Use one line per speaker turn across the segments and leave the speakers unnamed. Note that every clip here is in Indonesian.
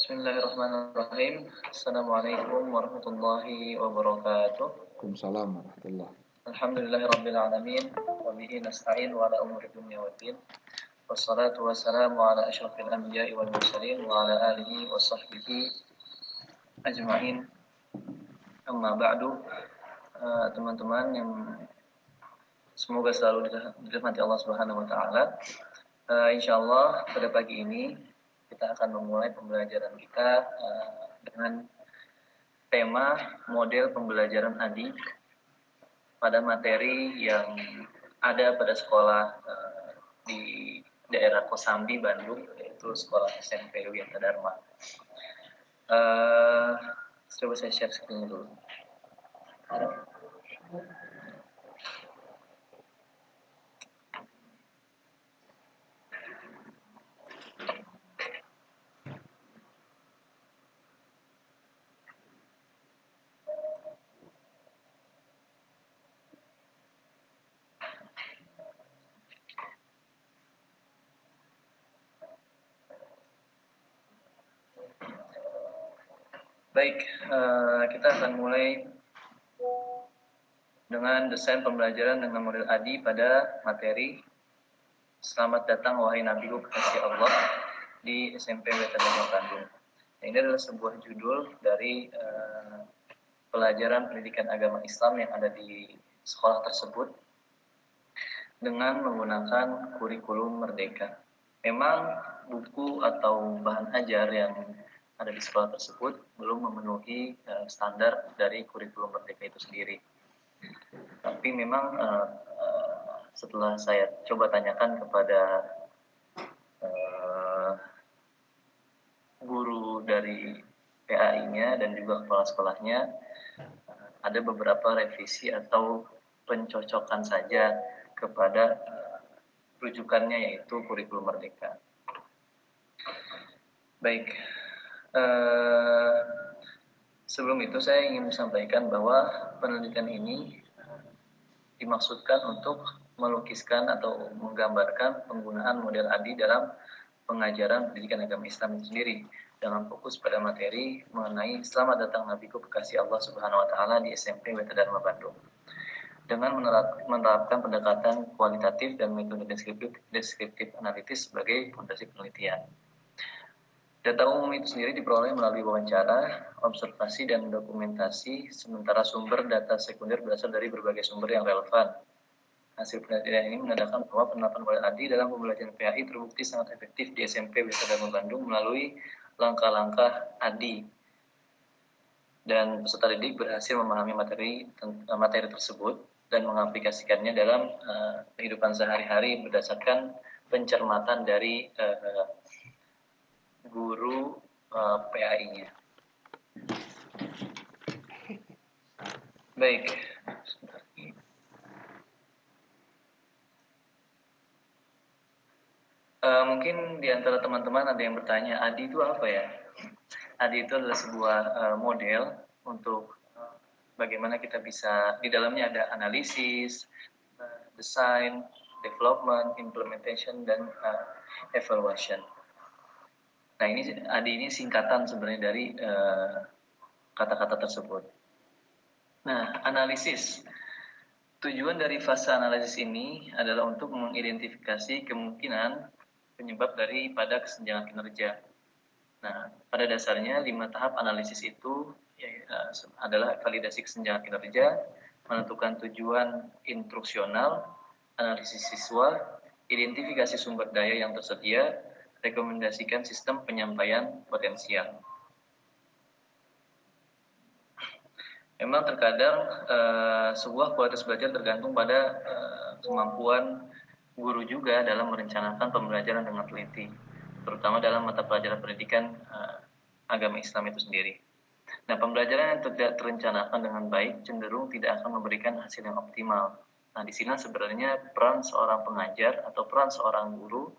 Bismillahirrahmanirrahim. Assalamualaikum warahmatullahi wabarakatuh.
Waalaikumsalam warahmatullah.
Alhamdulillahirabbil alamin wa bihi nasta'in wa ala umuri dunya waddin. Wassalatu wassalamu ala asyrafil anbiya'i wal mursalin wa ala alihi wa sahbihi ajma'in. Amma ba'du. Teman-teman yang semoga selalu dirahmati Allah Subhanahu wa taala. Insyaallah pada pagi ini kita akan memulai pembelajaran kita dengan tema model pembelajaran ADI pada materi yang ada pada sekolah di daerah Kosambi, Bandung, yaitu sekolah SMP Wiyata Dharma. Coba saya share screen dulu. Baik, kita akan mulai dengan desain pembelajaran dengan model ADI pada materi Selamat datang wahai Nabiku kekasih Allah di SMP Wiyata Dharma Bandung. Ini adalah sebuah judul dari pelajaran pendidikan agama Islam yang ada di sekolah tersebut dengan menggunakan kurikulum Merdeka. Memang buku atau bahan ajar yang ada di sekolah tersebut belum memenuhi standar dari kurikulum Merdeka itu sendiri. Tapi memang setelah saya coba tanyakan kepada guru dari PAI-nya dan juga kepala sekolahnya, ada beberapa revisi atau pencocokan saja kepada rujukannya, yaitu kurikulum Merdeka. Baik, sebelum itu saya ingin sampaikan bahwa penelitian ini dimaksudkan untuk melukiskan atau menggambarkan penggunaan model ADI dalam pengajaran pendidikan agama Islam itu sendiri, dengan fokus pada materi mengenai Selamat datang Nabiku kekasih Allah Subhanahu wa taala di SMP Wiyata Dharma Bandung, dengan menerapkan pendekatan kualitatif dan metode deskriptif analitis sebagai fondasi penelitian. Data umum itu sendiri diperoleh melalui wawancara, observasi, dan dokumentasi, sementara sumber data sekunder berasal dari berbagai sumber yang relevan. Hasil penelitian ini menandakan bahwa penerapan model ADI dalam pembelajaran PAI terbukti sangat efektif di SMP Wiyata Dharma Bandung melalui langkah-langkah ADI. Dan peserta didik berhasil memahami materi tersebut dan mengaplikasikannya dalam kehidupan sehari-hari berdasarkan pencermatan dari guru PAI-nya. Baik. Mungkin di antara teman-teman ada yang bertanya, ADI itu apa ya? ADI itu adalah sebuah model untuk bagaimana kita bisa, di dalamnya ada analisis, design, development, implementation, dan evaluation. Nah, ini ADI ini singkatan sebenarnya dari kata-kata tersebut. Nah, analisis. Tujuan dari fase analisis ini adalah untuk mengidentifikasi kemungkinan penyebab daripada kesenjangan kinerja. Nah, pada dasarnya 5 tahap analisis itu adalah validasi kesenjangan kinerja, menentukan tujuan instruksional, analisis siswa, identifikasi sumber daya yang tersedia, rekomendasikan sistem penyampaian potensial. Memang terkadang sebuah kualitas belajar tergantung pada kemampuan guru juga dalam merencanakan pembelajaran dengan teliti, terutama dalam mata pelajaran pendidikan agama Islam itu sendiri. Nah, pembelajaran yang tidak terencanakan dengan baik cenderung tidak akan memberikan hasil yang optimal. Nah, di sini sebenarnya peran seorang pengajar atau peran seorang guru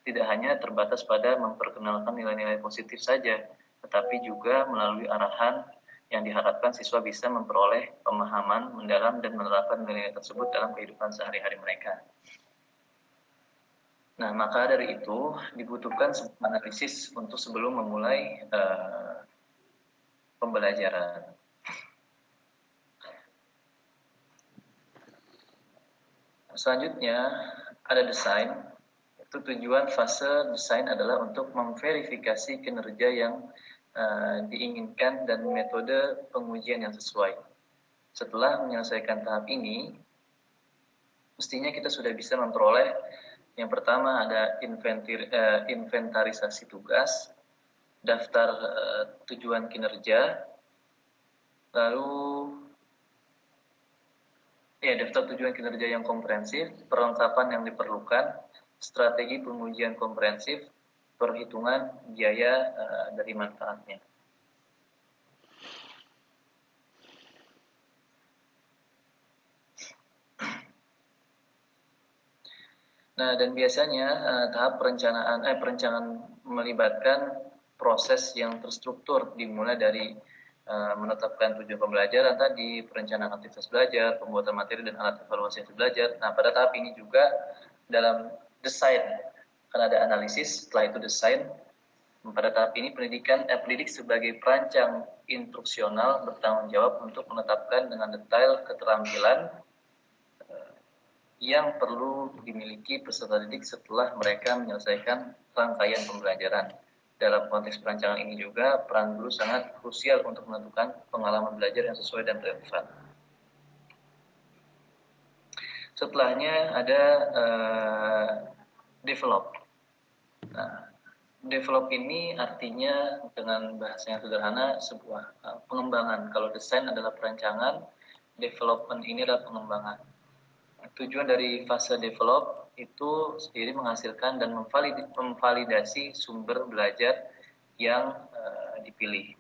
tidak hanya terbatas pada memperkenalkan nilai-nilai positif saja, tetapi juga melalui arahan yang diharapkan siswa bisa memperoleh pemahaman mendalam dan menerapkan nilai-nilai tersebut dalam kehidupan sehari-hari mereka. Nah, maka dari itu dibutuhkan sebuah analisis untuk sebelum memulai pembelajaran. Selanjutnya ada desain. Itu tujuan fase desain adalah untuk memverifikasi kinerja yang diinginkan dan metode pengujian yang sesuai. Setelah menyelesaikan tahap ini, mestinya kita sudah bisa memperoleh yang pertama ada inventarisasi tugas, daftar tujuan kinerja, lalu daftar tujuan kinerja yang komprehensif, perlengkapan yang diperlukan, strategi pengujian komprehensif, perhitungan biaya dari manfaatnya. Nah, dan biasanya tahap perencanaan melibatkan proses yang terstruktur, dimulai dari menetapkan tujuan pembelajaran tadi, perencanaan aktivitas belajar, pembuatan materi dan alat evaluasi hasil belajar. Nah, pada tahap ini juga dalam desain, kan ada analisis, setelah itu desain. Pada tahap ini pendidik sebagai perancang instruksional bertanggung jawab untuk menetapkan dengan detail keterampilan yang perlu dimiliki peserta didik setelah mereka menyelesaikan rangkaian pembelajaran. Dalam konteks perancangan ini juga, peran guru sangat krusial untuk menentukan pengalaman belajar yang sesuai dan relevan. Setelahnya ada develop. Nah, develop ini artinya dengan bahasa yang sederhana sebuah pengembangan. Kalau desain adalah perancangan, development ini adalah pengembangan. Tujuan dari fase develop itu sendiri menghasilkan dan memvalidasi sumber belajar yang dipilih.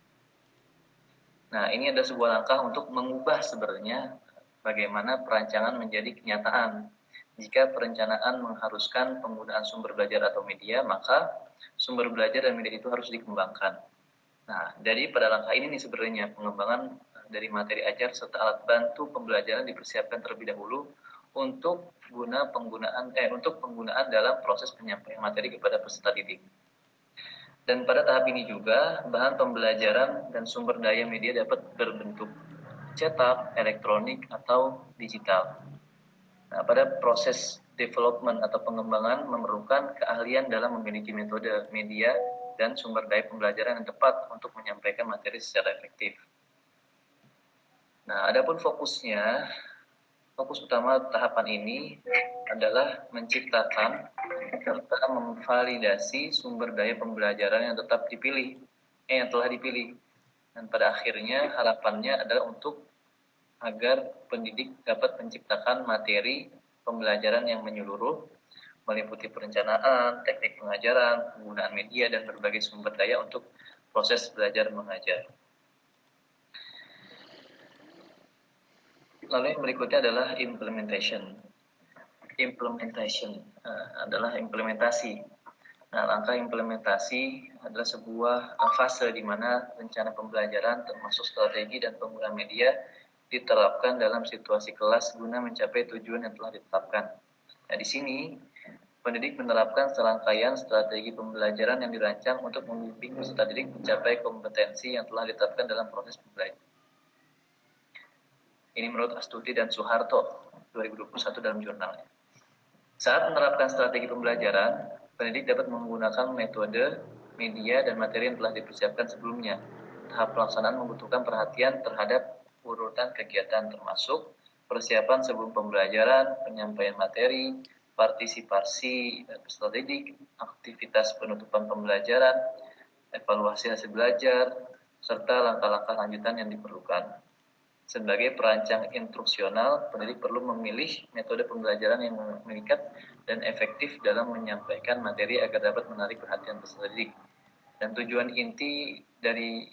Nah, ini ada sebuah langkah untuk mengubah sebenarnya bagaimana perancangan menjadi kenyataan. Jika perencanaan mengharuskan penggunaan sumber belajar atau media, maka sumber belajar dan media itu harus dikembangkan. Nah, dari pada langkah ini nih sebenarnya pengembangan dari materi ajar serta alat bantu pembelajaran dipersiapkan terlebih dahulu untuk penggunaan dalam proses penyampaian materi kepada peserta didik. Dan pada tahap ini juga bahan pembelajaran dan sumber daya media dapat berbentuk cetak, elektronik, atau digital. Nah, pada proses development atau pengembangan memerlukan keahlian dalam memiliki metode, media, dan sumber daya pembelajaran yang tepat untuk menyampaikan materi secara efektif. Nah, adapun fokus utama tahapan ini adalah menciptakan serta memvalidasi sumber daya pembelajaran yang yang telah dipilih. Dan pada akhirnya harapannya adalah agar pendidik dapat menciptakan materi pembelajaran yang menyeluruh, meliputi perencanaan, teknik pengajaran, penggunaan media, dan berbagai sumber daya untuk proses belajar mengajar. Lalu yang berikutnya adalah implementation. Implementation adalah implementasi. Nah, langkah implementasi adalah sebuah fase di mana rencana pembelajaran termasuk strategi dan penggunaan media diterapkan dalam situasi kelas guna mencapai tujuan yang telah ditetapkan. Nah, di sini pendidik menerapkan serangkaian strategi pembelajaran yang dirancang untuk membimbing peserta didik mencapai kompetensi yang telah ditetapkan dalam proses pembelajaran. Ini menurut Astuti dan Soeharto 2021 dalam jurnalnya. Saat menerapkan strategi pembelajaran, pendidik dapat menggunakan metode, media, dan materi yang telah dipersiapkan sebelumnya. Tahap pelaksanaan membutuhkan perhatian terhadap urutan kegiatan termasuk persiapan sebelum pembelajaran, penyampaian materi, partisipasi peserta didik, aktivitas penutupan pembelajaran, evaluasi hasil belajar, serta langkah-langkah lanjutan yang diperlukan. Sebagai perancang instruksional, pendidik perlu memilih metode pembelajaran yang mengikat dan efektif dalam menyampaikan materi agar dapat menarik perhatian peserta didik. Dan tujuan inti dari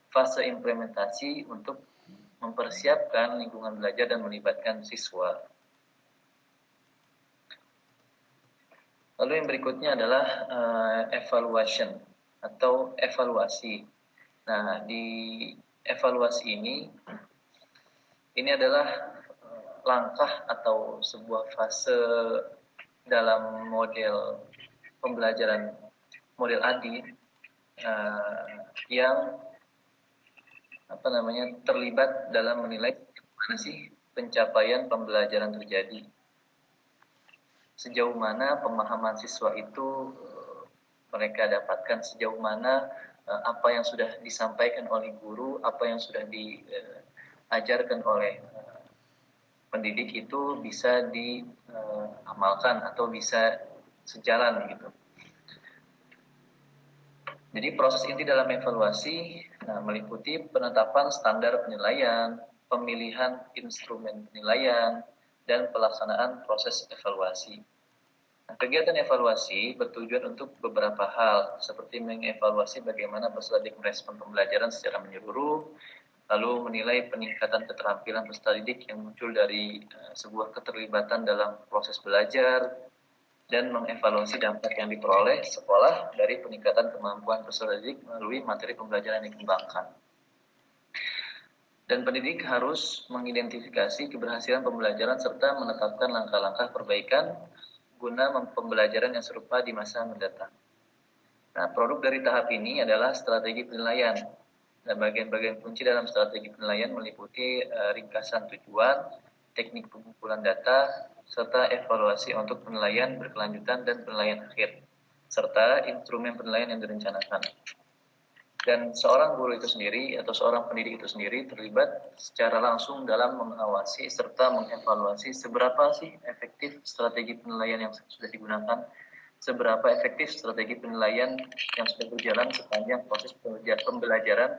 fase implementasi untuk mempersiapkan lingkungan belajar dan melibatkan siswa. Lalu yang berikutnya adalah evaluation atau evaluasi. Nah, di evaluasi ini adalah langkah atau sebuah fase dalam model pembelajaran model ADI yang terlibat dalam menilai mana sih pencapaian pembelajaran terjadi, sejauh mana pemahaman siswa itu mereka dapatkan, sejauh mana apa yang sudah disampaikan oleh guru, apa yang sudah diajarkan oleh pendidik itu bisa diamalkan atau bisa sejalan gitu. Jadi proses inti dalam evaluasi meliputi penetapan standar penilaian, pemilihan instrumen penilaian, dan pelaksanaan proses evaluasi. Nah, kegiatan evaluasi bertujuan untuk beberapa hal, seperti mengevaluasi bagaimana peserta didik merespon pembelajaran secara menyeluruh, lalu menilai peningkatan keterampilan peserta didik yang muncul dari sebuah keterlibatan dalam proses belajar, dan mengevaluasi dampak yang diperoleh sekolah dari peningkatan kemampuan peserta didik melalui materi pembelajaran yang dikembangkan. Dan pendidik harus mengidentifikasi keberhasilan pembelajaran serta menetapkan langkah-langkah perbaikan guna pembelajaran yang serupa di masa mendatang. Nah, produk dari tahap ini adalah strategi penilaian. Dan bagian-bagian kunci dalam strategi penilaian meliputi ringkasan tujuan, teknik pengumpulan data, serta evaluasi untuk penilaian berkelanjutan dan penilaian akhir, serta instrumen penilaian yang direncanakan. Dan seorang guru itu sendiri atau seorang pendidik itu sendiri terlibat secara langsung dalam mengawasi serta mengevaluasi seberapa sih efektif strategi penilaian yang sudah digunakan, seberapa efektif strategi penilaian yang sudah berjalan sepanjang proses pembelajaran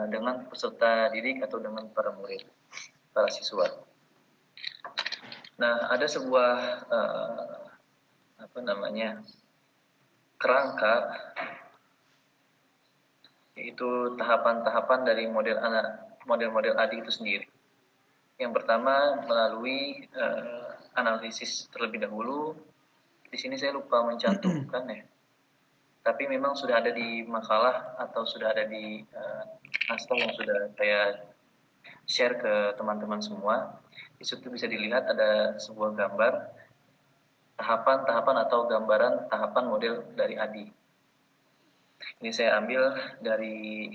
dengan peserta didik atau dengan para murid, para siswa. Nah, ada sebuah kerangka, yaitu tahapan-tahapan dari model ADI itu sendiri. Yang pertama melalui analisis terlebih dahulu. Di sini saya lupa mencantumkan ya, tapi memang sudah ada di makalah atau sudah ada di naskah yang sudah saya share ke teman-teman semua. Di situ bisa dilihat ada sebuah gambar tahapan-tahapan atau gambaran tahapan model dari ADI. Ini saya ambil dari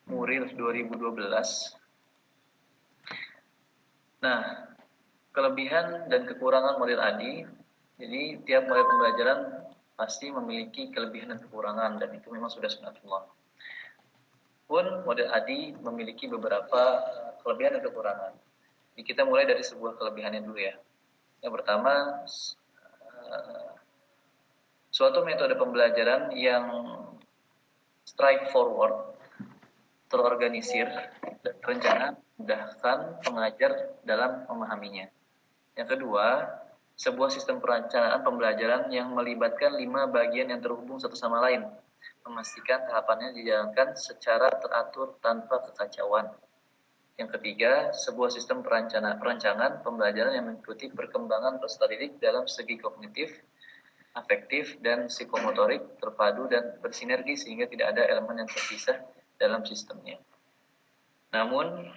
Murir 2012. Nah, kelebihan dan kekurangan model ADI. Jadi tiap model pembelajaran pasti memiliki kelebihan dan kekurangan, dan itu memang sudah sunatullah. Pun model ADI memiliki beberapa kelebihan dan kekurangan. Jadi kita mulai dari sebuah kelebihannya dulu ya. Yang pertama, suatu metode pembelajaran yang straightforward, terorganisir, dan terencana memudahkan pengajar dalam memahaminya. Yang kedua, sebuah sistem perencanaan pembelajaran yang melibatkan 5 bagian yang terhubung satu sama lain, memastikan tahapannya dijalankan secara teratur tanpa kekacauan. Yang ketiga, sebuah sistem perancangan pembelajaran yang mengikuti perkembangan peserta didik dalam segi kognitif, afektif, dan psikomotorik terpadu dan bersinergi sehingga tidak ada elemen yang terpisah dalam sistemnya. Namun,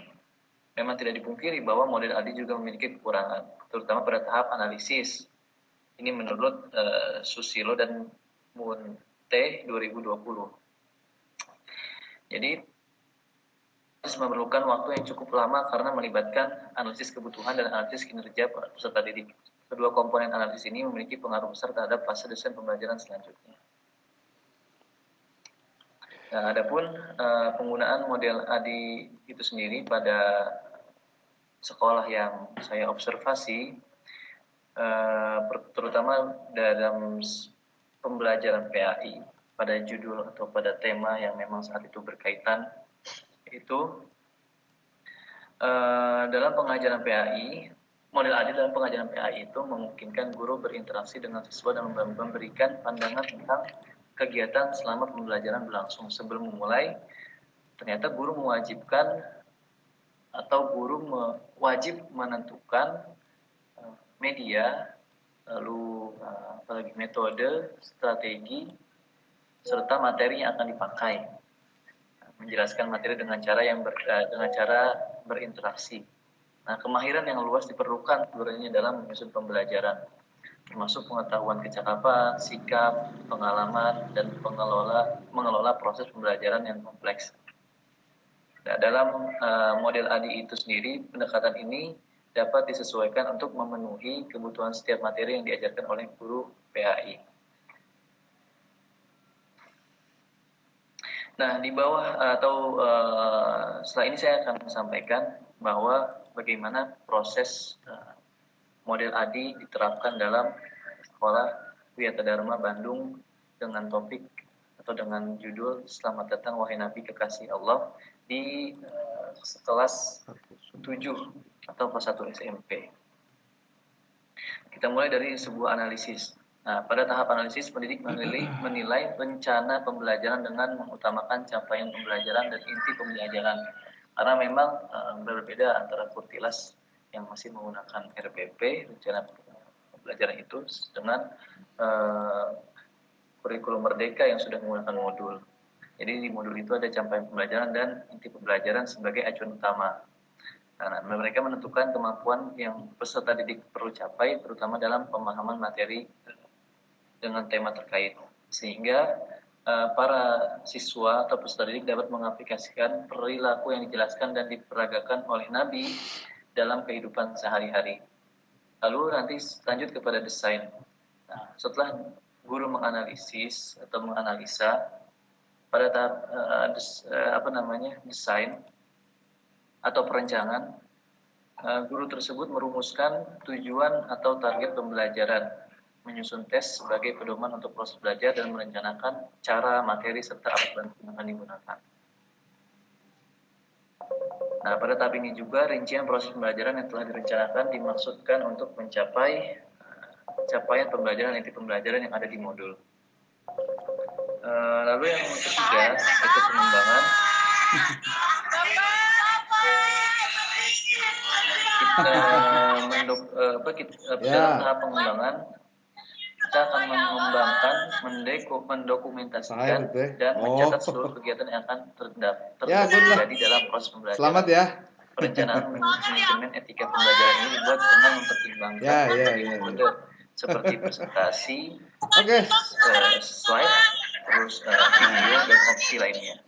memang tidak dipungkiri bahwa model ADI juga memiliki kekurangan, terutama pada tahap analisis. Ini menurut Susilo dan Munte 2020. Jadi, memerlukan waktu yang cukup lama karena melibatkan analisis kebutuhan dan analisis kinerja peserta didik. Kedua komponen analisis ini memiliki pengaruh besar terhadap fase desain pembelajaran selanjutnya. Nah, adapun penggunaan model ADI itu sendiri pada sekolah yang saya observasi, terutama dalam pembelajaran PAI pada judul atau pada tema yang memang saat itu berkaitan, itu dalam pengajaran PAI, model ADI dalam pengajaran PAI itu memungkinkan guru berinteraksi dengan siswa dan memberikan pandangan tentang kegiatan selama pembelajaran berlangsung. Sebelum memulai, ternyata guru mewajibkan atau guru wajib menentukan media, lalu apalagi metode, strategi, serta materi yang akan dipakai. Menjelaskan materi dengan cara berinteraksi. Nah, kemahiran yang luas diperlukan sebenarnya dalam menyusun pembelajaran, termasuk pengetahuan kecakapan, sikap, pengalaman, dan mengelola proses pembelajaran yang kompleks. Nah, dalam model ADI itu sendiri, pendekatan ini dapat disesuaikan untuk memenuhi kebutuhan setiap materi yang diajarkan oleh guru PAI. Nah, di bawah atau setelah ini saya akan sampaikan bahwa bagaimana proses model ADI diterapkan dalam sekolah Wiyata Dharma Bandung dengan topik atau dengan judul Selamat Datang Wahai Nabi Kekasih Allah di kelas 7 atau kelas 1 SMP. Kita mulai dari sebuah analisis. Nah, pada tahap analisis, pendidik menilai rencana pembelajaran dengan mengutamakan capaian pembelajaran dan inti pembelajaran. Karena memang berbeda antara Kurtilas yang masih menggunakan RPP, rencana pembelajaran itu, dengan kurikulum Merdeka yang sudah menggunakan modul. Jadi di modul itu ada capaian pembelajaran dan inti pembelajaran sebagai acuan utama. Nah, mereka menentukan kemampuan yang peserta didik perlu capai, terutama dalam pemahaman materi dengan tema terkait, sehingga para siswa atau peserta didik dapat mengaplikasikan perilaku yang dijelaskan dan diperagakan oleh Nabi dalam kehidupan sehari-hari. Lalu nanti lanjut kepada desain. Nah, setelah guru menganalisis atau menganalisa pada tahap desain atau perencanaan, guru tersebut merumuskan tujuan atau target pembelajaran, menyusun tes sebagai pedoman untuk proses belajar, dan merencanakan cara, materi, serta alat bantu yang akan digunakan. Nah, pada tahap ini juga rincian proses pembelajaran yang telah direncanakan dimaksudkan untuk mencapai capaian pembelajaran, inti pembelajaran yang ada di modul. Lalu yang ketiga, itu pengembangan. Dalam tahap pengembangan, kita akan mengembangkan, mendokumentasikan, dan mencatat seluruh kegiatan yang akan terjadi dalam proses pembelajaran.
Selamat ya.
Perencanaan manajemen etika pembelajaran ini dibuat dengan mempertimbangkan metode seperti presentasi, slide, terus video, dan opsi lainnya,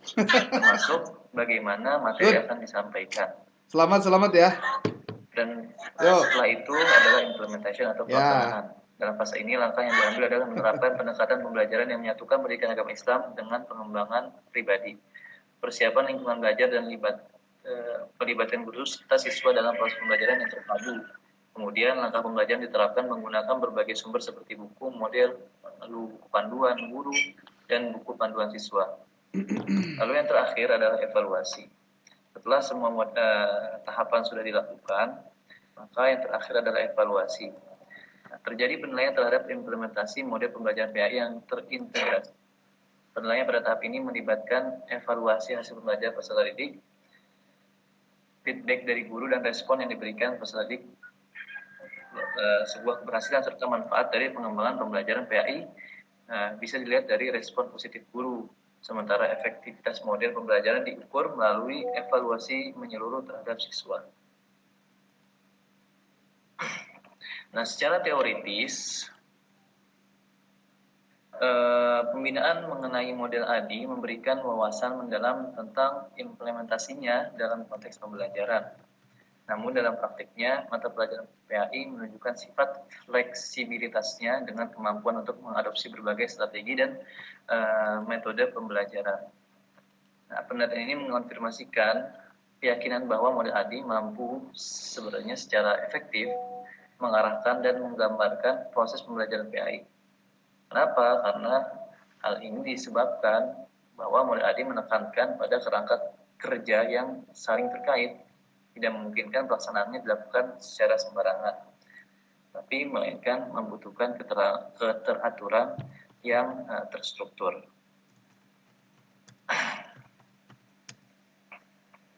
termasuk bagaimana materi akan disampaikan.
Selamat ya.
Dan setelah itu adalah implementation atau pelaksanaan. Dalam fase ini, langkah yang diambil adalah menerapkan pendekatan pembelajaran yang menyatukan pendidikan agama Islam dengan pengembangan pribadi, persiapan lingkungan belajar, dan pelibatan guru serta siswa dalam proses pembelajaran yang terpadu. Kemudian, langkah pembelajaran diterapkan menggunakan berbagai sumber seperti buku, model, lalu buku panduan guru, dan buku panduan siswa. Lalu yang terakhir adalah evaluasi. Setelah semua tahapan sudah dilakukan, maka yang terakhir adalah evaluasi. Nah, terjadi penilaian terhadap implementasi model pembelajaran PAI yang terintegrasi. Penilaian pada tahap ini melibatkan evaluasi hasil pembelajaran peserta didik, feedback dari guru, dan respon yang diberikan peserta didik, sebuah keberhasilan serta manfaat dari pengembangan pembelajaran PAI bisa dilihat dari respon positif guru. Sementara efektivitas model pembelajaran diukur melalui evaluasi menyeluruh terhadap siswa. Nah, secara teoritis, pembinaan mengenai model ADI memberikan wawasan mendalam tentang implementasinya dalam konteks pembelajaran. Namun dalam praktiknya, mata pelajaran PAI menunjukkan sifat fleksibilitasnya dengan kemampuan untuk mengadopsi berbagai strategi dan metode pembelajaran. Nah, penelitian ini mengonfirmasikan keyakinan bahwa model ADI mampu sebenarnya secara efektif mengarahkan dan menggambarkan proses pembelajaran PAI. Kenapa? Karena hal ini disebabkan bahwa model ADI menekankan pada kerangka kerja yang saling terkait, tidak memungkinkan pelaksanaannya dilakukan secara sembarangan, tapi melainkan membutuhkan keteraturan yang terstruktur.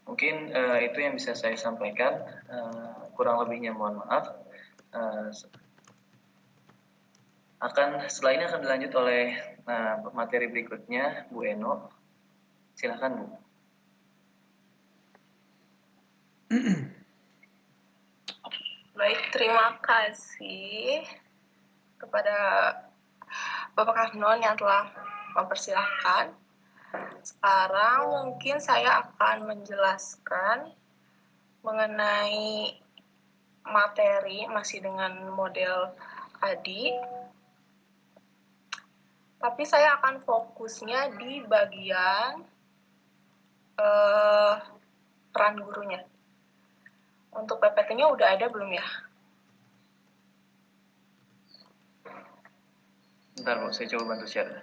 Mungkin itu yang bisa saya sampaikan, kurang lebihnya mohon maaf. Setelah ini akan dilanjut oleh materi berikutnya, Bu Eno. Silakan, Bu.
Baik, terima kasih kepada Bapak Karnon yang telah mempersilahkan. Sekarang mungkin saya akan menjelaskan mengenai materi masih dengan model ADI. Tapi saya akan fokusnya di bagian peran gurunya. Untuk PPT-nya udah ada belum ya?
Bentar Bu, saya coba bantu share.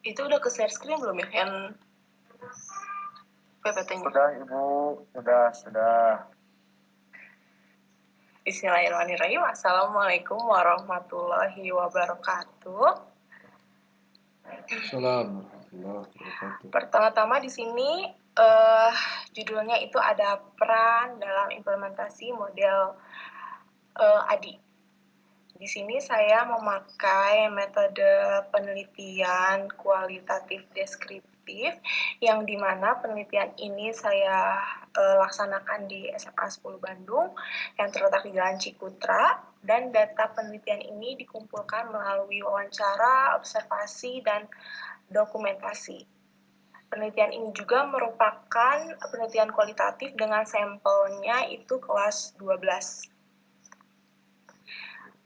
Itu udah ke share screen belum ya? Yang PPT-nya?
Sudah Ibu, sudah.
Bismillahirrahmanirrahim. Assalamualaikum warahmatullahi wabarakatuh.
Assalamualaikum warahmatullahi wabarakatuh.
Pertama-tama di sini judulnya itu ada peran dalam implementasi model ADI. Di sini saya memakai metode penelitian kualitatif deskriptif yang dimana penelitian ini saya laksanakan di SMA 10 Bandung yang terletak di Jalan Cikutra, dan data penelitian ini dikumpulkan melalui wawancara, observasi, dan dokumentasi. Penelitian ini juga merupakan penelitian kualitatif dengan sampelnya itu kelas 12.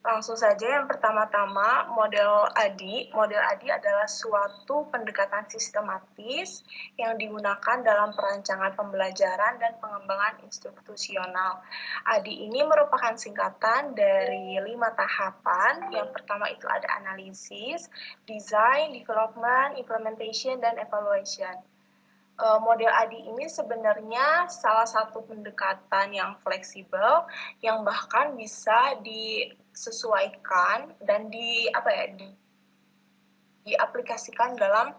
Langsung saja yang pertama-tama model ADI. Model ADI adalah suatu pendekatan sistematis yang digunakan dalam perancangan pembelajaran dan pengembangan institusional. ADI ini merupakan singkatan dari 5 tahapan. Yang pertama itu ada analisis, design, development, implementation, dan evaluation. Model ADI ini sebenarnya salah satu pendekatan yang fleksibel yang bahkan bisa disesuaikan dan diaplikasikan dalam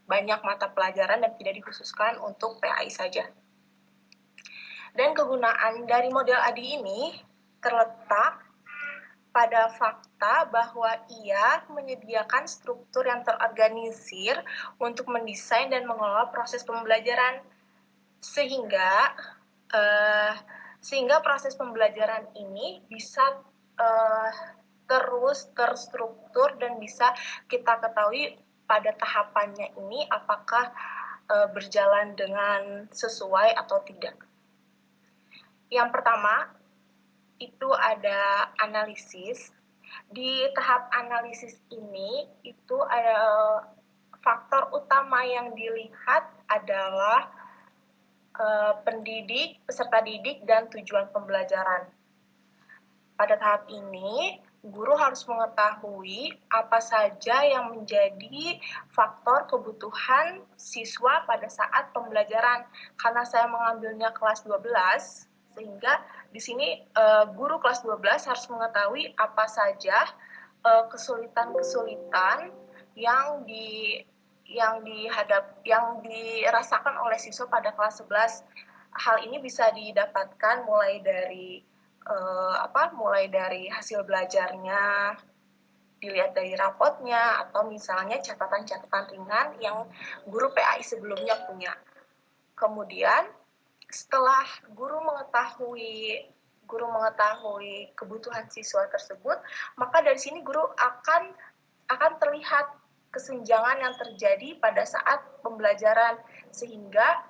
banyak mata pelajaran dan tidak dikhususkan untuk PAI saja. Dan kegunaan dari model ADI ini terletak pada fakta bahwa ia menyediakan struktur yang terorganisir untuk mendesain dan mengelola proses pembelajaran sehingga proses pembelajaran ini bisa terus terstruktur dan bisa kita ketahui pada tahapannya ini apakah berjalan dengan sesuai atau tidak. Yang pertama itu ada analisis. Di tahap analisis ini itu ada faktor utama yang dilihat adalah pendidik, peserta didik, dan tujuan pembelajaran. Pada tahap ini, guru harus mengetahui apa saja yang menjadi faktor kebutuhan siswa pada saat pembelajaran. Karena saya mengambilnya kelas 12, sehingga di sini guru kelas 12 harus mengetahui apa saja kesulitan-kesulitan yang dirasakan oleh siswa pada kelas 11. Hal ini bisa didapatkan mulai dari hasil belajarnya, dilihat dari rapotnya, atau misalnya catatan-catatan ringan yang guru PAI sebelumnya punya. Kemudian setelah guru mengetahui kebutuhan siswa tersebut, maka dari sini guru akan terlihat kesenjangan yang terjadi pada saat pembelajaran, sehingga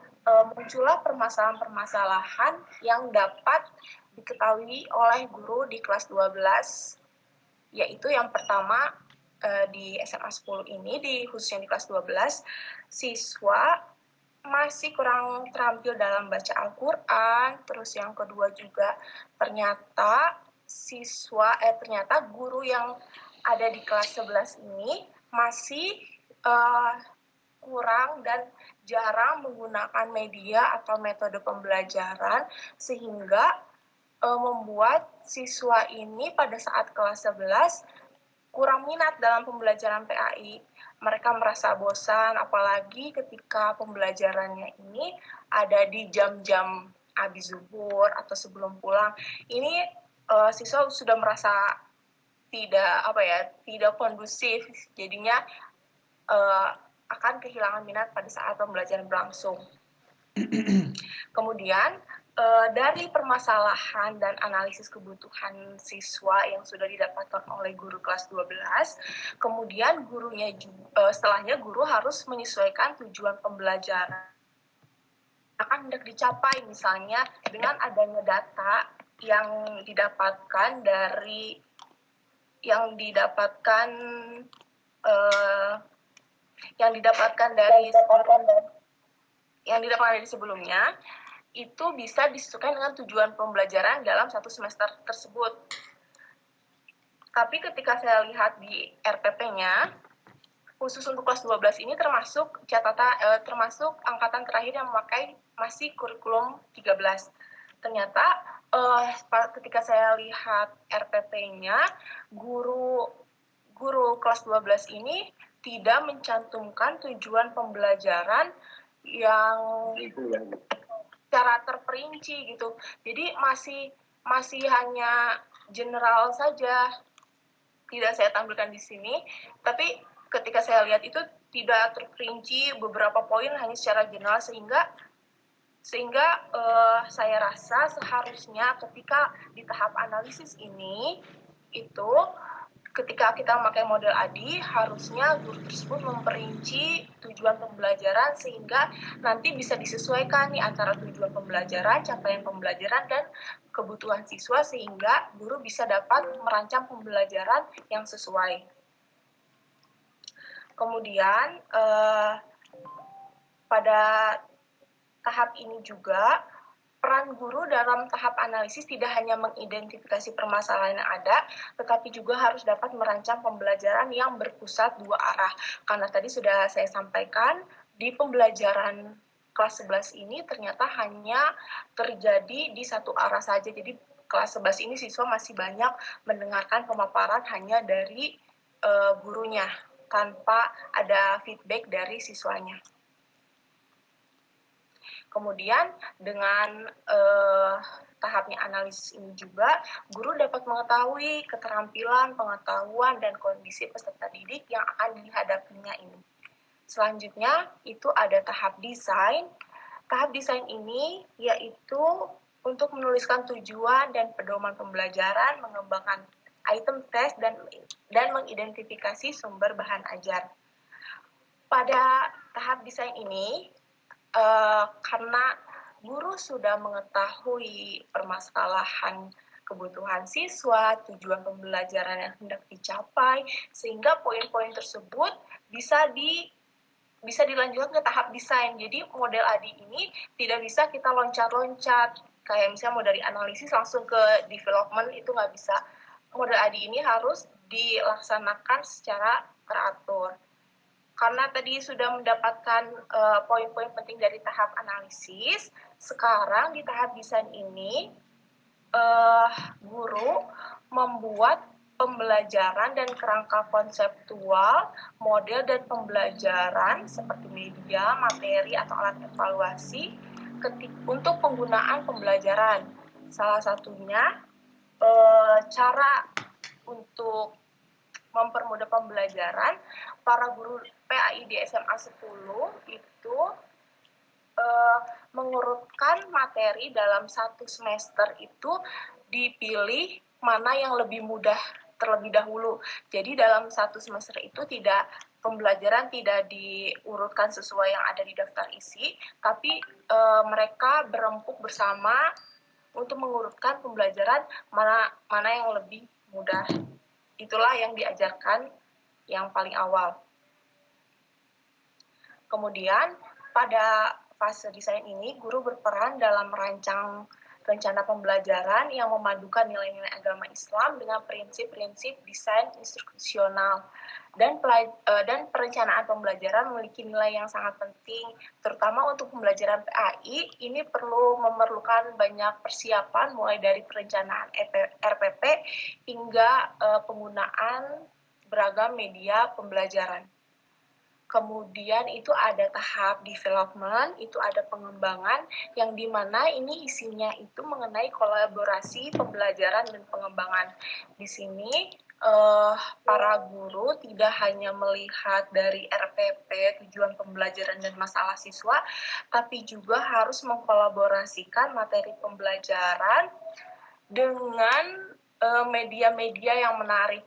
muncullah permasalahan-permasalahan yang dapat diketahui oleh guru di kelas 12, yaitu yang pertama di SMA 10 ini, khususnya di kelas 12, siswa masih kurang terampil dalam baca Al-Quran. Terus yang kedua juga ternyata guru yang ada di kelas 11 ini masih kurang dan jarang menggunakan media atau metode pembelajaran, sehingga membuat siswa ini pada saat kelas 11 kurang minat dalam pembelajaran PAI. Mereka merasa bosan, apalagi ketika pembelajarannya ini ada di jam-jam habis zuhur atau sebelum pulang. Ini siswa sudah merasa tidak kondusif, jadinya akan kehilangan minat pada saat pembelajaran berlangsung. Kemudian dari permasalahan dan analisis kebutuhan siswa yang sudah didapatkan oleh guru kelas 12, kemudian setelahnya guru harus menyesuaikan tujuan pembelajaran akan hendak dicapai, misalnya dengan adanya data yang didapatkan dari sebelumnya, itu bisa disesuaikan dengan tujuan pembelajaran dalam satu semester tersebut. Tapi ketika saya lihat di RPP-nya, khusus untuk kelas 12 ini termasuk angkatan terakhir yang memakai masih kurikulum 13. Ternyata ketika saya lihat RPP-nya, guru kelas 12 ini tidak mencantumkan tujuan pembelajaran yang secara terperinci gitu. Jadi masih hanya general saja. Tidak saya tampilkan di sini, tapi ketika saya lihat itu tidak terperinci beberapa poin, hanya secara general, sehingga saya rasa seharusnya ketika di tahap analisis ini itu ketika kita memakai model ADI, harusnya guru tersebut memperinci tujuan pembelajaran sehingga nanti bisa disesuaikan nih antara tujuan pembelajaran, capaian pembelajaran, dan kebutuhan siswa sehingga guru bisa dapat merancang pembelajaran yang sesuai. Kemudian pada tahap ini juga peran guru dalam tahap analisis tidak hanya mengidentifikasi permasalahan yang ada, tetapi juga harus dapat merancang pembelajaran yang berpusat dua arah. Karena tadi sudah saya sampaikan, di pembelajaran kelas 11 ini ternyata hanya terjadi di satu arah saja. Jadi kelas 11 ini siswa masih banyak mendengarkan pemaparan hanya dari gurunya, tanpa ada feedback dari siswanya. Kemudian dengan tahapnya analisis ini juga, guru dapat mengetahui keterampilan, pengetahuan, dan kondisi peserta didik yang akan dihadapinya ini. Selanjutnya, itu ada tahap desain. Tahap desain ini yaitu untuk menuliskan tujuan dan pedoman pembelajaran, mengembangkan item test, dan mengidentifikasi sumber bahan ajar. Pada tahap desain ini, karena guru sudah mengetahui permasalahan kebutuhan siswa, tujuan pembelajaran yang hendak dicapai, sehingga poin-poin tersebut bisa dilanjutkan ke tahap desain. Jadi model ADI ini tidak bisa kita loncat-loncat, kayak misalnya mau dari analisis langsung ke development, itu nggak bisa. Model ADI ini harus dilaksanakan secara teratur. Karena tadi sudah mendapatkan poin-poin penting dari tahap analisis, sekarang di tahap desain ini guru membuat pembelajaran dan kerangka konseptual, model dan pembelajaran seperti media, materi, atau alat evaluasi untuk penggunaan pembelajaran. Salah satunya cara untuk mempermudah pembelajaran, para guru PAI di SMA 10 itu mengurutkan materi dalam satu semester itu dipilih mana yang lebih mudah terlebih dahulu. Jadi dalam satu semester itu pembelajaran tidak diurutkan sesuai yang ada di daftar isi, tapi mereka berempuk bersama untuk mengurutkan pembelajaran mana yang lebih mudah. Itulah yang diajarkan yang paling awal. Kemudian pada fase desain ini, guru berperan dalam merancang rencana pembelajaran yang memadukan nilai-nilai agama Islam dengan prinsip-prinsip desain instruksional. Dan perencanaan pembelajaran memiliki nilai yang sangat penting, terutama untuk pembelajaran PAI. Ini memerlukan banyak persiapan, mulai dari perencanaan RPP hingga penggunaan beragam media pembelajaran. Kemudian itu ada tahap development, itu ada pengembangan, yang dimana ini isinya itu mengenai kolaborasi pembelajaran dan pengembangan. Di sini para guru tidak hanya melihat dari RPP, tujuan pembelajaran dan masalah siswa, tapi juga harus mengkolaborasikan materi pembelajaran dengan media-media yang menarik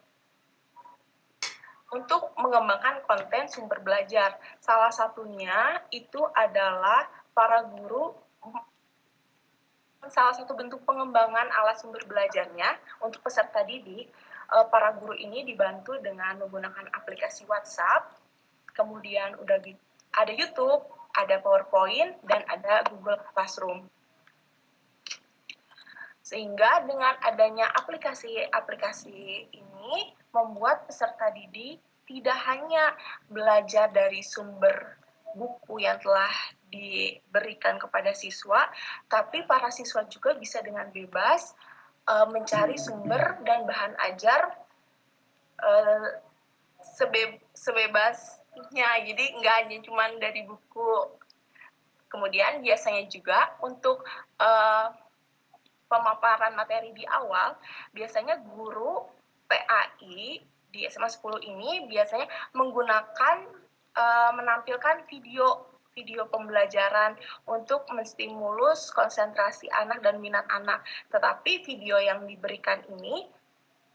untuk mengembangkan konten sumber belajar. Salah satunya itu adalah para guru, salah satu bentuk pengembangan alat sumber belajarnya untuk peserta didik, para guru ini dibantu dengan menggunakan aplikasi WhatsApp, kemudian ada YouTube, ada PowerPoint, dan ada Google Classroom. Sehingga dengan adanya aplikasi-aplikasi ini membuat peserta didik tidak hanya belajar dari sumber buku yang telah diberikan kepada siswa, tapi para siswa juga bisa dengan bebas mencari sumber dan bahan ajar sebebasnya. Jadi nggak hanya cuma dari buku. Kemudian biasanya juga untuk pemaparan materi di awal, biasanya guru PAI di SMA 10 ini biasanya menampilkan video pembelajaran untuk menstimulus konsentrasi anak dan minat anak. Tetapi video yang diberikan ini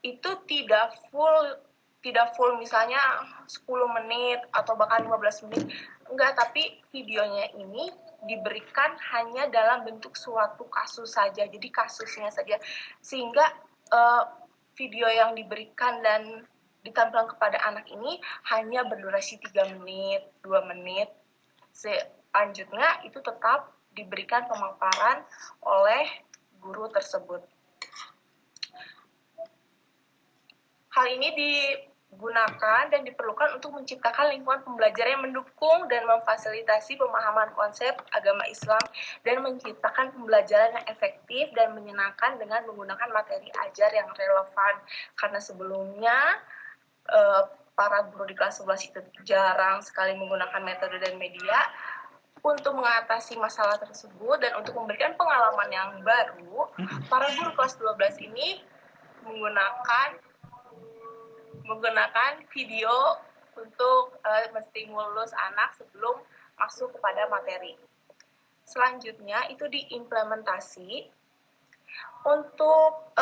itu tidak full misalnya 10 menit atau bahkan 15 menit. Enggak, tapi videonya ini diberikan hanya dalam bentuk suatu kasus saja, jadi kasusnya saja, sehingga video yang diberikan dan ditampilkan kepada anak ini hanya berdurasi 3 menit, 2 menit. Selanjutnya itu tetap diberikan pemaparan oleh guru tersebut. Hal ini digunakan dan diperlukan untuk menciptakan lingkungan pembelajaran yang mendukung dan memfasilitasi pemahaman konsep agama Islam dan menciptakan pembelajaran yang efektif dan menyenangkan dengan menggunakan materi ajar yang relevan. Karena sebelumnya para guru di kelas 11 itu jarang sekali menggunakan metode dan media untuk mengatasi masalah tersebut dan untuk memberikan pengalaman yang baru, para guru kelas 12 ini menggunakan video untuk menstimulus anak sebelum masuk kepada materi. Selanjutnya itu diimplementasi untuk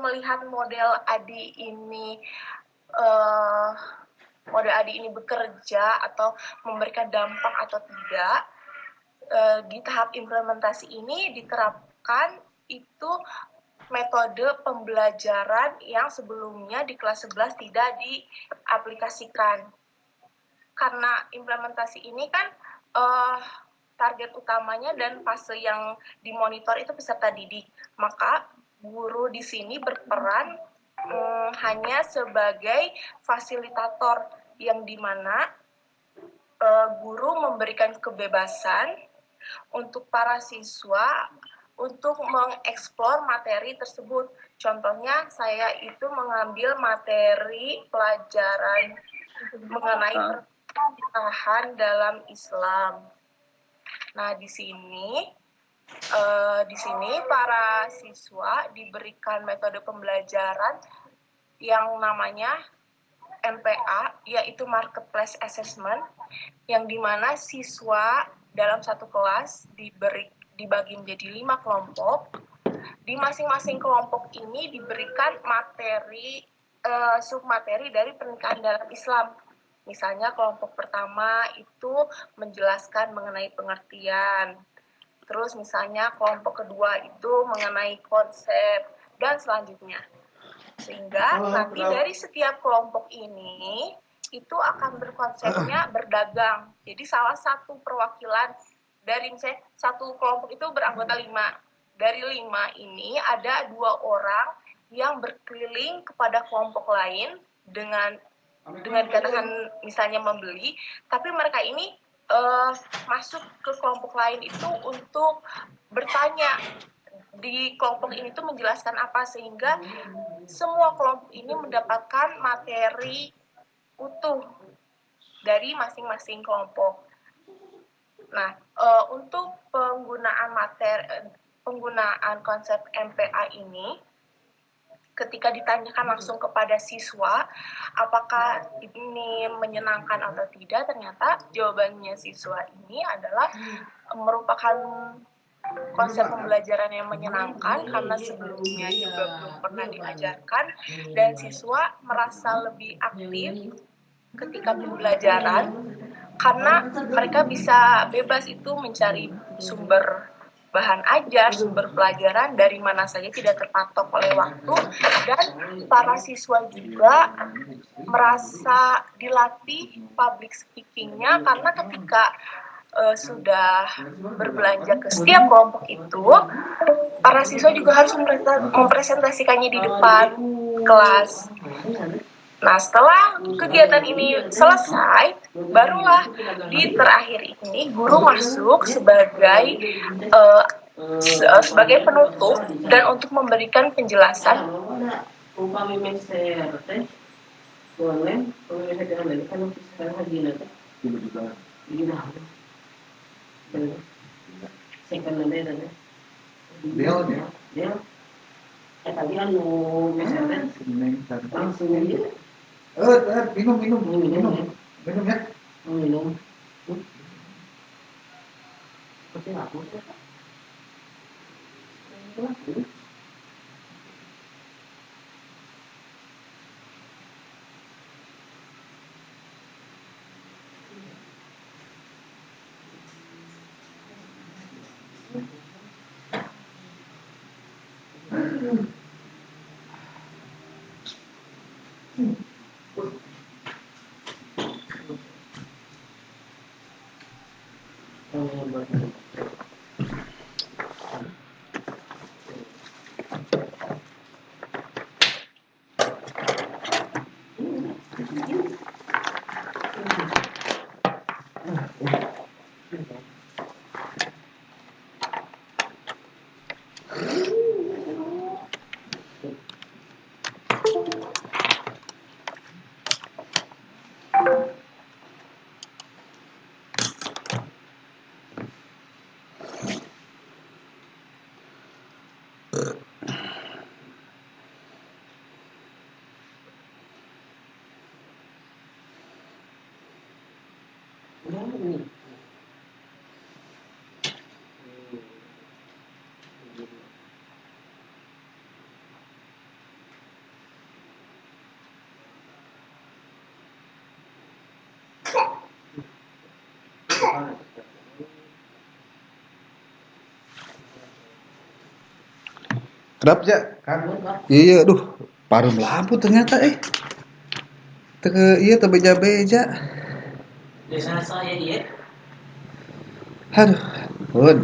melihat model ADI ini bekerja atau memberikan dampak atau tidak. Di tahap implementasi ini diterapkan itu metode pembelajaran yang sebelumnya di kelas 11 tidak diaplikasikan. Karena implementasi ini kan target utamanya dan fase yang dimonitor itu peserta didik, maka guru di sini berperan hanya sebagai fasilitator, yang dimana guru memberikan kebebasan untuk para siswa untuk mengeksplor materi tersebut. Contohnya saya itu mengambil materi pelajaran mengenai pernikahan dalam Islam. Nah, di sini para siswa diberikan metode pembelajaran yang namanya MPA, yaitu Marketplace Assessment, yang dimana siswa dalam satu kelas dibagi menjadi 5 kelompok. Di masing-masing kelompok ini diberikan materi submateri dari pernikahan dalam Islam. Misalnya kelompok pertama itu menjelaskan mengenai pengertian. Terus misalnya kelompok kedua itu mengenai konsep dan selanjutnya. Sehingga nanti dari setiap kelompok ini itu akan berkonsepnya berdagang. Jadi salah satu perwakilan dari misalnya satu kelompok itu beranggota 5. Dari 5 ini ada 2 orang yang berkeliling kepada kelompok lain dengan dikatakan misalnya membeli, tapi mereka ini masuk ke kelompok lain itu untuk bertanya di kelompok ini tuh menjelaskan apa, sehingga semua kelompok ini mendapatkan materi utuh dari masing-masing kelompok. Nah, untuk penggunaan konsep MPA ini, ketika ditanyakan langsung kepada siswa, apakah ini menyenangkan atau tidak, ternyata jawabannya siswa ini adalah merupakan konsep pembelajaran yang menyenangkan karena sebelumnya juga belum pernah diajarkan dan siswa merasa lebih aktif ketika pembelajaran karena mereka bisa bebas itu mencari sumber bahan ajar, sumber pelajaran dari mana saja, tidak terpatok oleh waktu, dan para siswa juga merasa dilatih public speaking-nya karena ketika sudah berbelanja ke setiap kelompok itu, para siswa juga harus mempresentasikannya di depan kelas. Nah, setelah kegiatan ini selesai, barulah di terakhir ini guru masuk sebagai penutup dan untuk memberikan penjelasan.
minum ya. Kedap ja, iya, aduh, parum lampu ternyata iya beja-beja.
Biasanya saya dia.
Aduh, pun.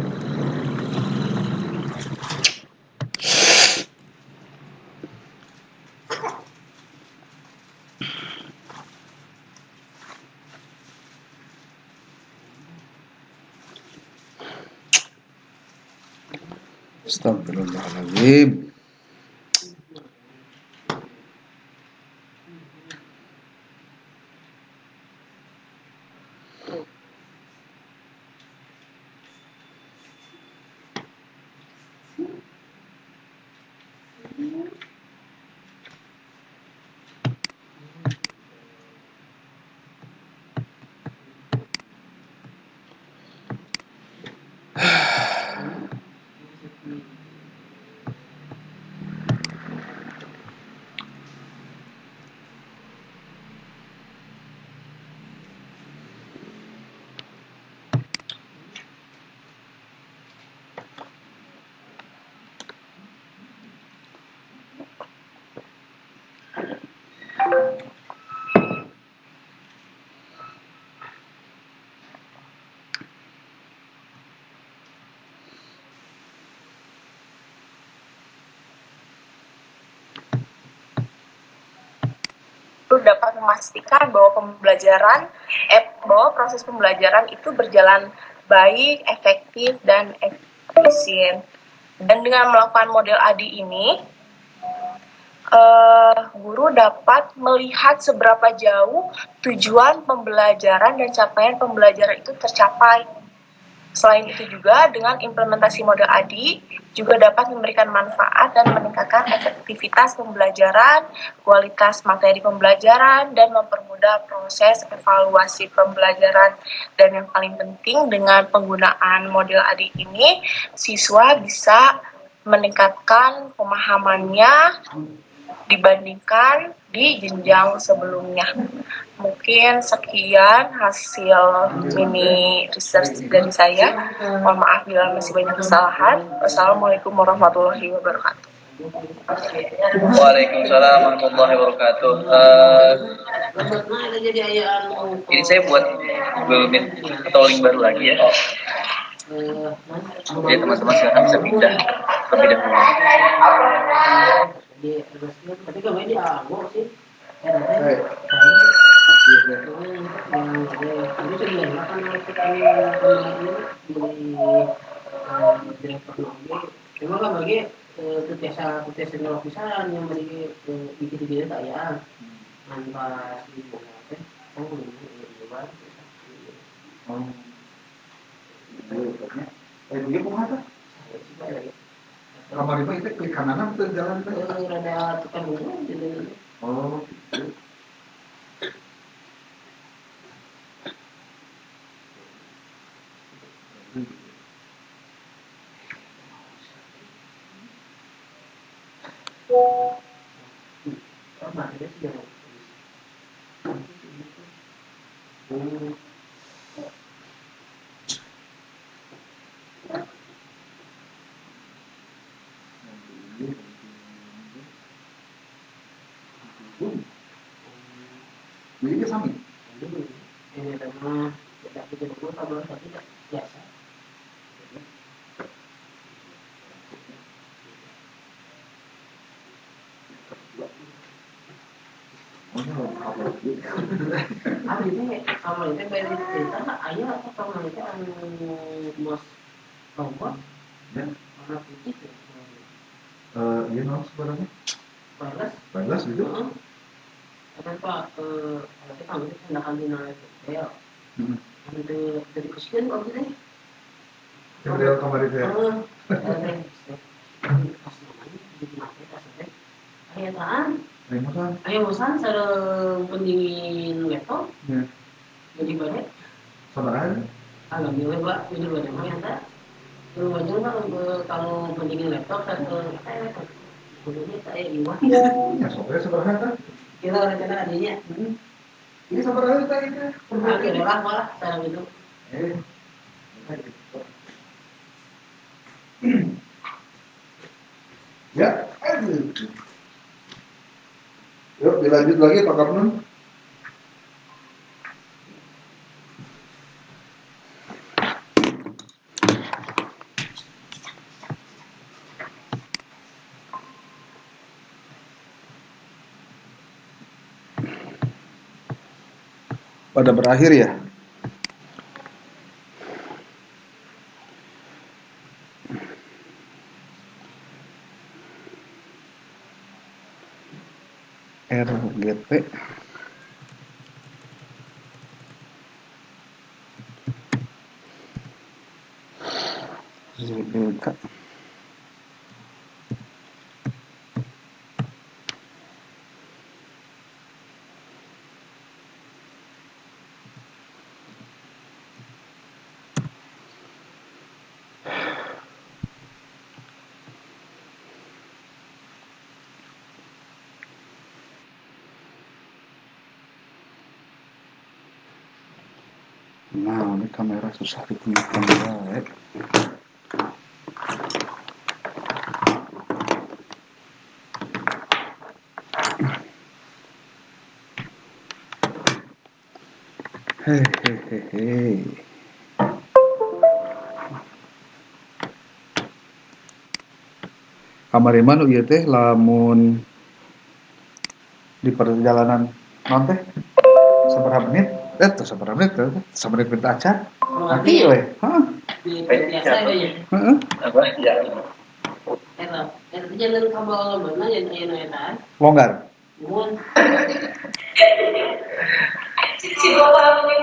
Astagfirullahaladzim.
Dapat memastikan bahwa proses pembelajaran itu berjalan baik, efektif, dan efisien. Dan dengan melakukan model ADI ini, guru dapat melihat seberapa jauh tujuan pembelajaran dan capaian pembelajaran itu tercapai. Selain itu juga, dengan implementasi model ADI juga dapat memberikan manfaat dan meningkatkan efektivitas pembelajaran, kualitas materi pembelajaran, dan mempermudah proses evaluasi pembelajaran. Dan yang paling penting, dengan penggunaan model ADI ini, siswa bisa meningkatkan pemahamannya dibandingkan di jenjang sebelumnya. Mungkin sekian hasil mini research dari saya. Mohon maaf bila masih banyak kesalahan. Wassalamualaikum warahmatullahi wabarakatuh.
Waalaikumsalam warahmatullahi wabarakatuh. Ini saya buat Google Meet atau link baru lagi ya. Jadi teman-teman silahkan bisa pindah terlebih dahulu.
Tapi kemarin dia anggur sih. Memang kan bagi ketesa lapisan yang bagi bikin dia tak ya, tanpa itu
Dia kemana? Kamar itu klik kanan atau jalan teh?
Ada tukang dulu jadi.
Oh. Jadi dia sami.
Ini sama tidak begitu kalau tidak biasa. Abi teh sama itu beri cerita ayah atau sama itu mas bawa warna putih
Dia nomor sebenarnya
balas
14 gitu.
apa ada kan itu tindakan dina itu ya itu dari kesian kok gitu
Model kamar itu ya.
pas namanya di mata pas teh ayah tahan
Remotan.
ayah bosan sareng pendingin laptop
Ya.
jadi badai
Sabar aja.
agak milih pak jadi badai mah ya tak lu aja kan kalau pendingin laptop sareng laptop kudunya saya iwan
Ya sopnya seberapa kan?
kita rencana adanya
Ini sabar aja tadi kan.
oke lah malah sareng itu
Ya, aduh. Yuk dilanjut lagi Pak Kapnun. Pada berakhir ya. RGP ZBK Nah, ini kamera susah digunakan ya. Hehehe. Kamari mana ieu teh lamun di perjalanan non teh saberapa menit? Tuh saberapa menit tuh? Saberapa menit acan? Nanti we. Hah?
biasa ya
Heeh.
Apa? Ya.
eta jalan kabel bener ya aya eta
Longgar.
Mun,
Si bapak ini.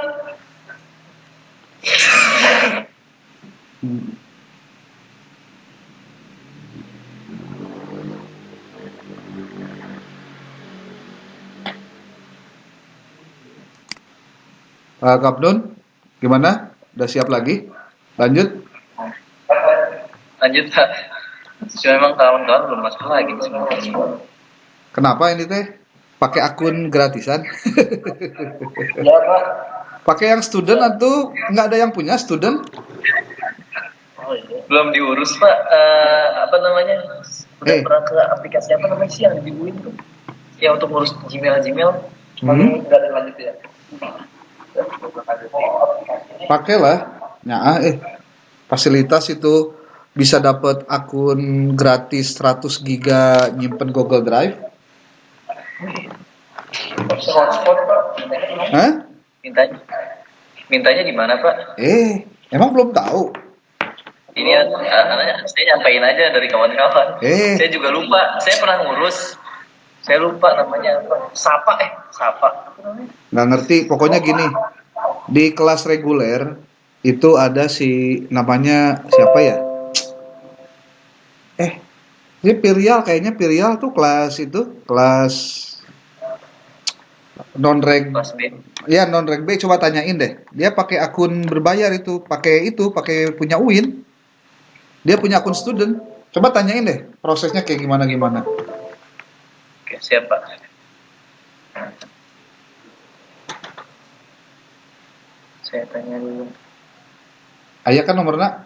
Hmm. Kak Abdun, gimana? Udah siap lagi? Lanjut.
Lanjut Pak. Cuma memang kawan-kawan belum masuk lagi sebenarnya.
Kenapa ini teh? Pakai akun gratisan?
Ya Pak.
Pakai yang student atau nggak ada yang punya student?
Belum diurus Pak. Apa namanya? Udah
Eh,
pernah ke aplikasi apa namanya sih yang di Win tuh? Ya untuk ngurus Gmail. Cuma nggak ada lanjut ya.
pakailah. Nah, fasilitas itu bisa dapat akun gratis 100 giga nyimpen Google Drive.
Hotspot Pak.
Hah?
Mintanya di mana Pak?
Emang belum tahu?
Ini saya nyampein aja dari kawan-kawan. Saya juga lupa. Saya pernah ngurus. Saya lupa namanya apa. Sapa.
Nggak ngerti. Pokoknya gini, di kelas reguler itu ada si namanya siapa ya? Ini kayaknya Pirial tuh kelas non reg.
Kelas B.
Ya non reg B, coba tanyain deh. Dia pakai akun berbayar pakai punya UIN. Dia punya akun student. Coba tanyain deh prosesnya kayak gimana.
Oke, siap Pak. Saya tanya dulu.
Ayah kan nomornya?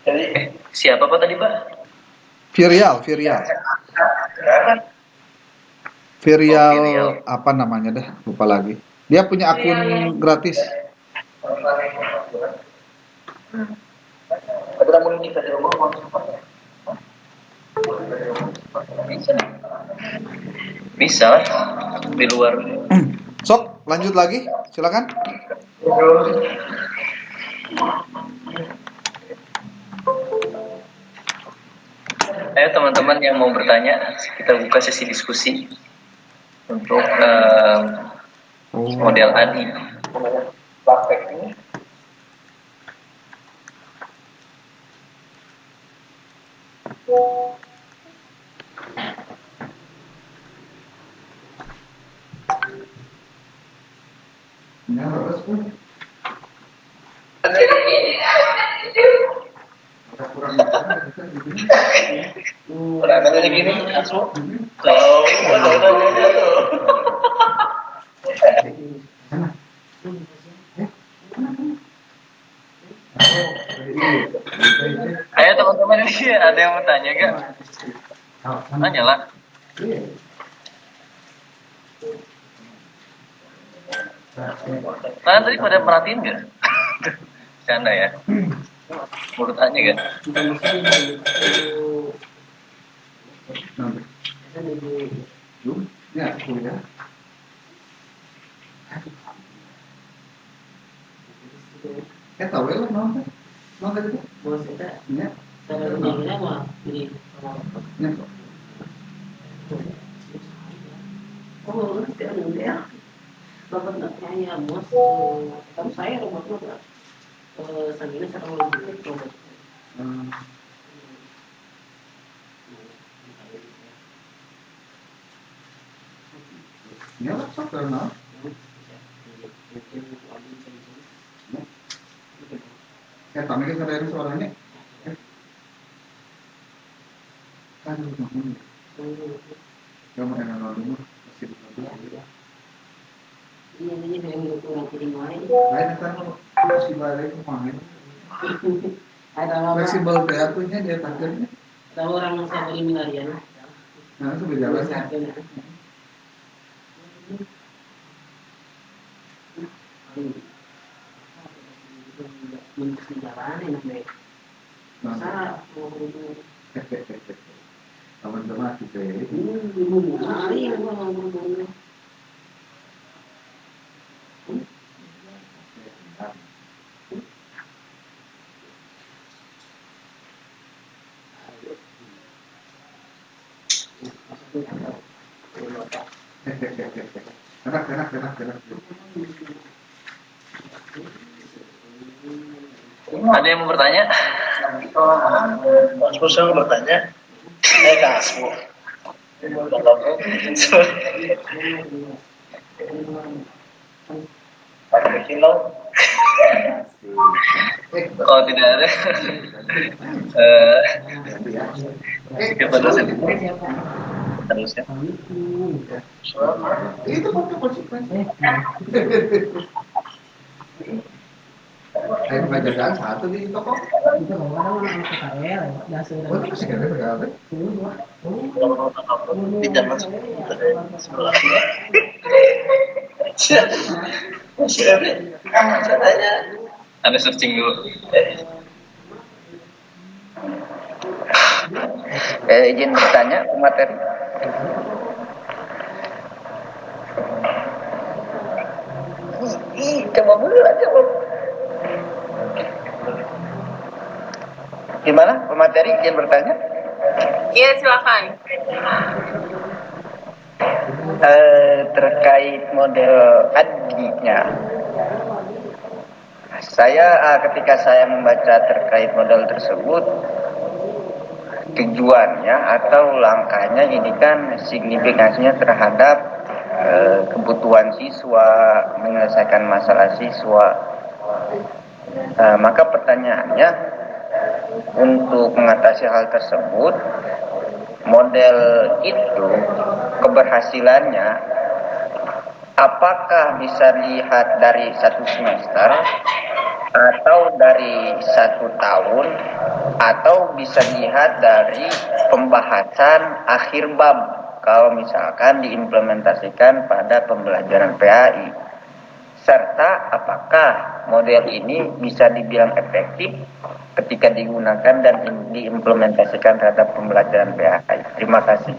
Jadi siapa Pak tadi Pak?
Virial. Virial
Virial.
apa namanya dah, lupa lagi. Dia punya akun gratis.
Ada namun kita di rumah bisa lah di luar.
Sok, lanjut lagi, silakan.
Ayo teman-teman yang mau bertanya, kita buka sesi diskusi untuk model ADI. Praktek ini. Kurang aja gini, langsung. Kalau ada tuh. Ayo teman-teman ini ada yang mau tanya gak? Tanya lah. Kalian tadi pada merhatiin gak? Canda ya. Menurut tanya gak?
kita mesti
Ya, sudah. Tahu ya lah, nonton itu.
bos kita
Ya,
cara rumahnya mah jadi
ya.
oh nanti ada ya bapak nggak percaya bos kamu saya rumahnya nggak sambil sekarang lagi coba
Ya, sok karena. Ya, tapi kan ada suaranya. Kan ngomong. Kamu enak dulu. Masih belum.
iya ini yang kurang kirim lain
Lain kan masih balik kemarin.
ada orang
Fleksibel teaternya dia takutnya.
ada orang yang saya beri milarian
Nah, itu berjalan ya.
Menurut jalan enak deh masa mau
Teman-teman kita ya.
hari mau berburu
Enak.
Ada yang mau bertanya?
Mas Bos yang bertanya, Kasmu. Pakai kilo.
Kalau tidak ada, kita dosen terus ya.
Itu konsekuensi. Saya pengajaran satu di toko.
Itu orang KKL, dasar.
Oh, itu masih ada PKL.
Di zaman sebelah. Masih ada. Saya tanya.
Ada searching dulu.
Izin bertanya materi. Coba dulu aja, Bang. Gimana pemateri izin bertanya?
Iya, silakan.
Terkait model adinya. Ketika saya membaca terkait model tersebut, tujuannya atau langkahnya ini kan signifikansinya terhadap kebutuhan siswa, menyelesaikan masalah siswa. Maka pertanyaannya, untuk mengatasi hal tersebut, model itu keberhasilannya apakah bisa dilihat dari 1 semester atau dari 1 tahun atau bisa dilihat dari pembahasan akhir bab kalau misalkan diimplementasikan pada pembelajaran PAI, serta apakah model ini bisa dibilang efektif ketika digunakan dan diimplementasikan terhadap pembelajaran PAI. Terima kasih.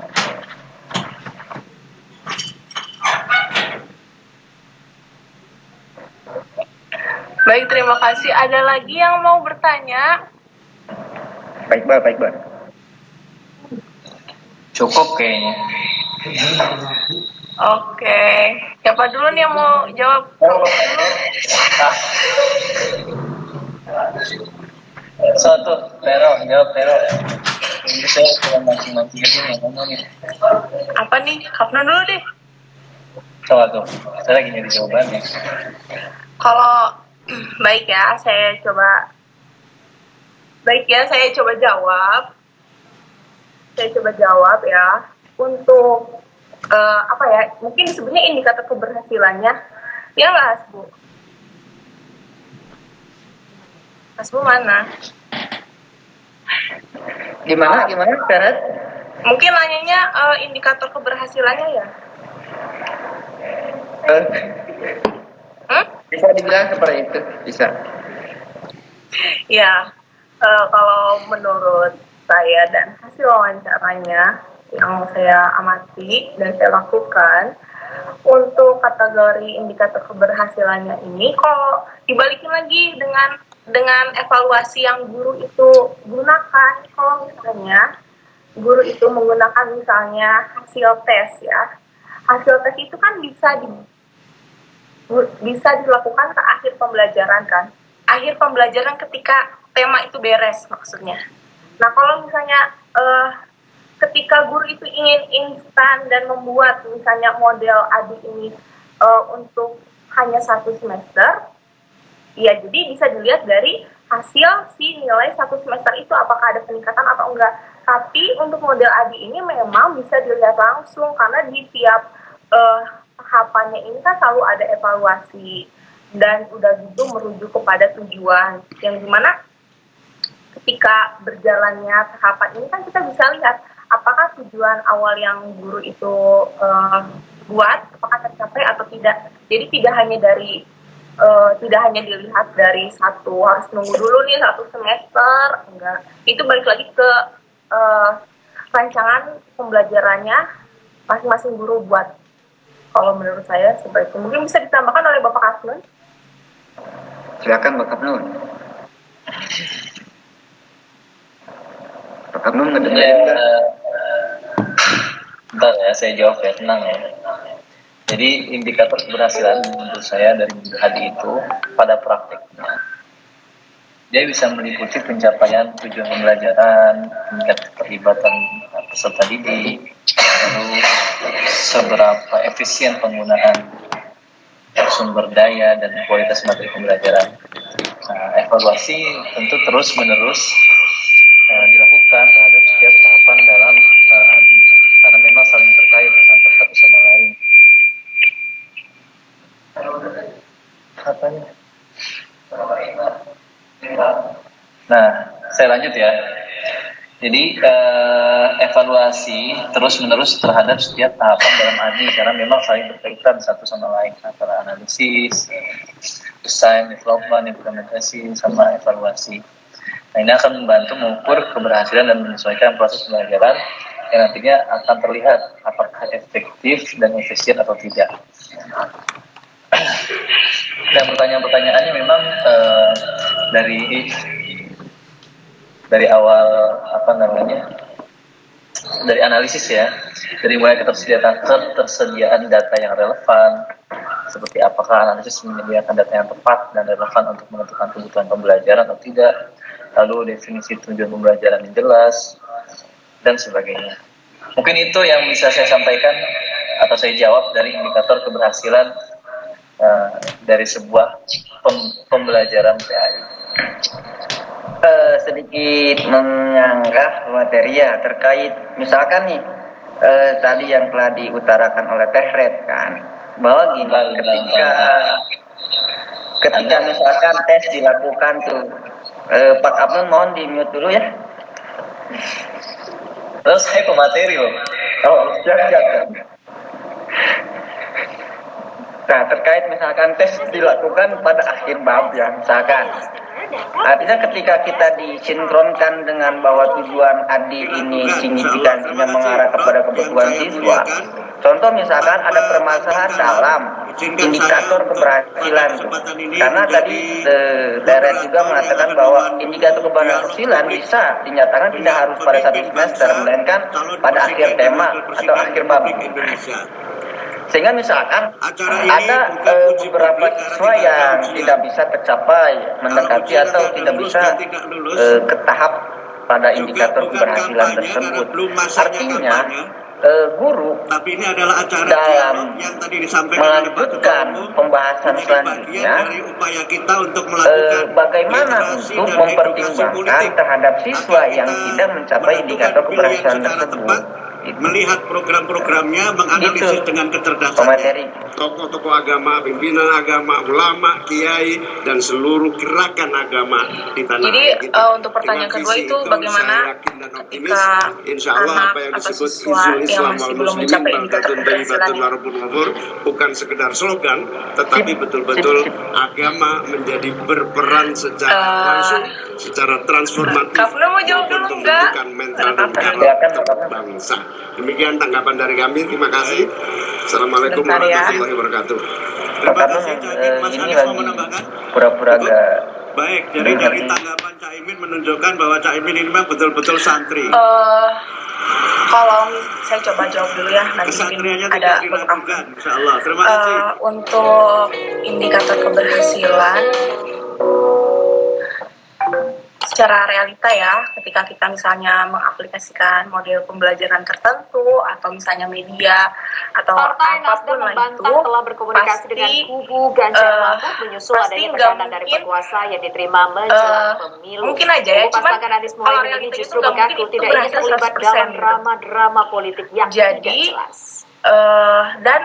Baik, terima kasih. Ada lagi yang mau bertanya?
Baik, Mbak.
Cukup kayaknya.
Oke. Siapa dulu nih yang mau jawab?
Satu, jawab Tero. Ini saya cuma mancing-mancing aja yang ngomongin.
Apa nih? Kapno dulu deh.
Coba tuh, saya lagi nyari jawabannya.
Kalau baik ya, saya coba jawab. Saya coba jawab ya. Untuk apa ya? Mungkin sebenarnya indikator keberhasilannya, ya nggak Hasbu? Hasbu mana?
Gimana Karat?
Mungkin nanyanya indikator keberhasilannya ya?
Bisa dibilang seperti itu, bisa.
Ya, kalau menurut saya dan hasil wawancaranya yang saya amati dan saya lakukan, untuk kategori indikator keberhasilannya ini, kalau dibalikin lagi dengan evaluasi yang guru itu gunakan, kalau misalnya guru itu menggunakan misalnya hasil tes ya, hasil tes itu kan bisa dilakukan ke akhir pembelajaran kan, akhir pembelajaran ketika tema itu beres maksudnya. Nah kalau misalnya ketika guru itu ingin instan dan membuat misalnya model ADI ini untuk hanya 1 semester, ya jadi bisa dilihat dari hasil si nilai 1 semester itu apakah ada peningkatan atau enggak. Tapi untuk model ADI ini memang bisa dilihat langsung karena di tiap tahapannya ini kan selalu ada evaluasi dan udah gitu merujuk kepada tujuan yang dimana ketika berjalannya tahapan ini kan kita bisa lihat apakah tujuan awal yang guru itu buat apakah tercapai atau tidak. Jadi tidak hanya dilihat dari satu harus nunggu dulu nih 1 semester, enggak. Itu balik lagi ke rancangan pembelajarannya masing-masing guru buat. Kalau menurut saya seperti itu. Mungkin bisa ditambahkan oleh Bapak Kasnun.
Silakan Bapak Kasnun. Bapak Kasnun ngedengerin nggak?
saya jawab ya, tenang ya. Jadi indikator keberhasilan menurut saya dari ADI itu pada prakteknya dia bisa meliputi pencapaian tujuan pembelajaran, tingkat keterlibatan peserta didik, lalu seberapa efisien penggunaan sumber daya dan kualitas materi pembelajaran. Nah, evaluasi tentu terus menerus dilakukan terhadap setiap tahapan dalam ADI karena memang saling terkait antara satu sama lain. Nah, saya lanjut ya. Jadi evaluasi terus-menerus terhadap setiap tahapan dalam ADI karena memang saling berkaitan satu sama lain antara analisis, desain, development, implementasi, sama evaluasi. Nah, ini akan membantu mengukur keberhasilan dan menyesuaikan proses pembelajaran yang nantinya akan terlihat apakah efektif dan efisien atau tidak. Dan pertanyaan-pertanyaannya memang dari awal dari analisis ya, dari mulai ketersediaan data yang relevan, seperti apakah analisis menyediakan data yang tepat dan relevan untuk menentukan kebutuhan pembelajaran atau tidak, lalu definisi tujuan pembelajaran yang jelas, dan sebagainya. Mungkin itu yang bisa saya sampaikan atau saya jawab dari indikator keberhasilan dari sebuah pembelajaran PAI.
Sedikit menyanggah materi ya terkait misalkan nih tadi yang telah diutarakan oleh Teh Red kan, bahwa gini, ketika misalkan tes dilakukan tuh Pak Abdul mohon di mute dulu ya.
Terus saya pemateri loh.
Oh, siap. Nah, terkait misalkan tes dilakukan pada akhir bab ya, misalkan. Artinya ketika kita disinkronkan dengan bahwa tujuan ADI ini signifikansinya mengarah kepada kebutuhan siswa. Contoh misalkan ada permasalahan dalam indikator keberhasilan. Karena tadi Deret juga mengatakan bahwa indikator keberhasilan bisa dinyatakan tidak harus pada satu semester, melainkan pada akhir tema atau akhir bab. Sehingga misalkan ada beberapa siswa yang tidak bisa tercapai, mendekati atau tidak bisa ke tahap pada indikator keberhasilan tersebut. Artinya guru dalam melanjutkan pembahasan selanjutnya bagaimana untuk mempertimbangkan terhadap siswa yang tidak mencapai indikator keberhasilan tersebut.
Melihat program-programnya, menganalisis dengan kecerdasan tokoh-tokoh agama, pimpinan agama, ulama, kiai, dan seluruh gerakan agama di tanah air kita.
Jadi untuk pertanyaan kedua itu bagaimana ketika anak atau siswa yang masih belum mencapai indikator keberhasilan
bukan sekedar slogan, tetapi betul-betul agama menjadi berperan secara langsung, secara transformatif untuk pembentukan mental dan karakter bangsa. Demikian tanggapan dari kami. Terima kasih. Assalamualaikum warahmatullahi wabarakatuh. Terima kasih Cak Imin. Mas Anies mau menambahkan?
Pura-pura agak.
Baik, jadi dari tanggapan Cak Imin menunjukkan bahwa Cak Imin ini memang betul-betul santri.
Kalau saya coba jawab dulu ya, nanti mungkin ada beberapa.
Insyaallah. Terima kasih.
Untuk indikator keberhasilan secara realita ya, ketika kita misalnya mengaplikasikan model pembelajaran tertentu atau misalnya media atau
Partai
apapun
Nasdem
lah itu,
telah berkomunikasi dengan kubu Ganjar Mahfud menyusul adanya tekanan dari penguasa yang diterima menjelang pemilu.
Mungkin aja ya, cuman
pasangan Anies Mohaimin ini justru mengaku tidak ingin terlibat dalam drama-drama politik yang tidak jelas.
Dan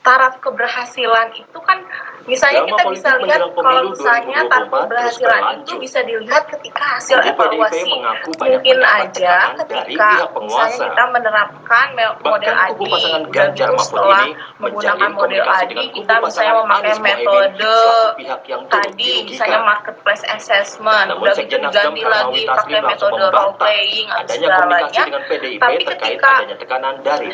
taraf keberhasilan itu kan misalnya kita bisa lihat kalau misalnya taraf keberhasilan itu bisa dilihat ketika hasil evaluasi. Mungkin aja ketika misalnya kita menerapkan model ADI dan setelah menggunakan model ADI kita misalnya memakai metode tadi misalnya marketplace assessment, udah gitu diganti lagi pakai metode role playing atau segalanya. Tapi ketika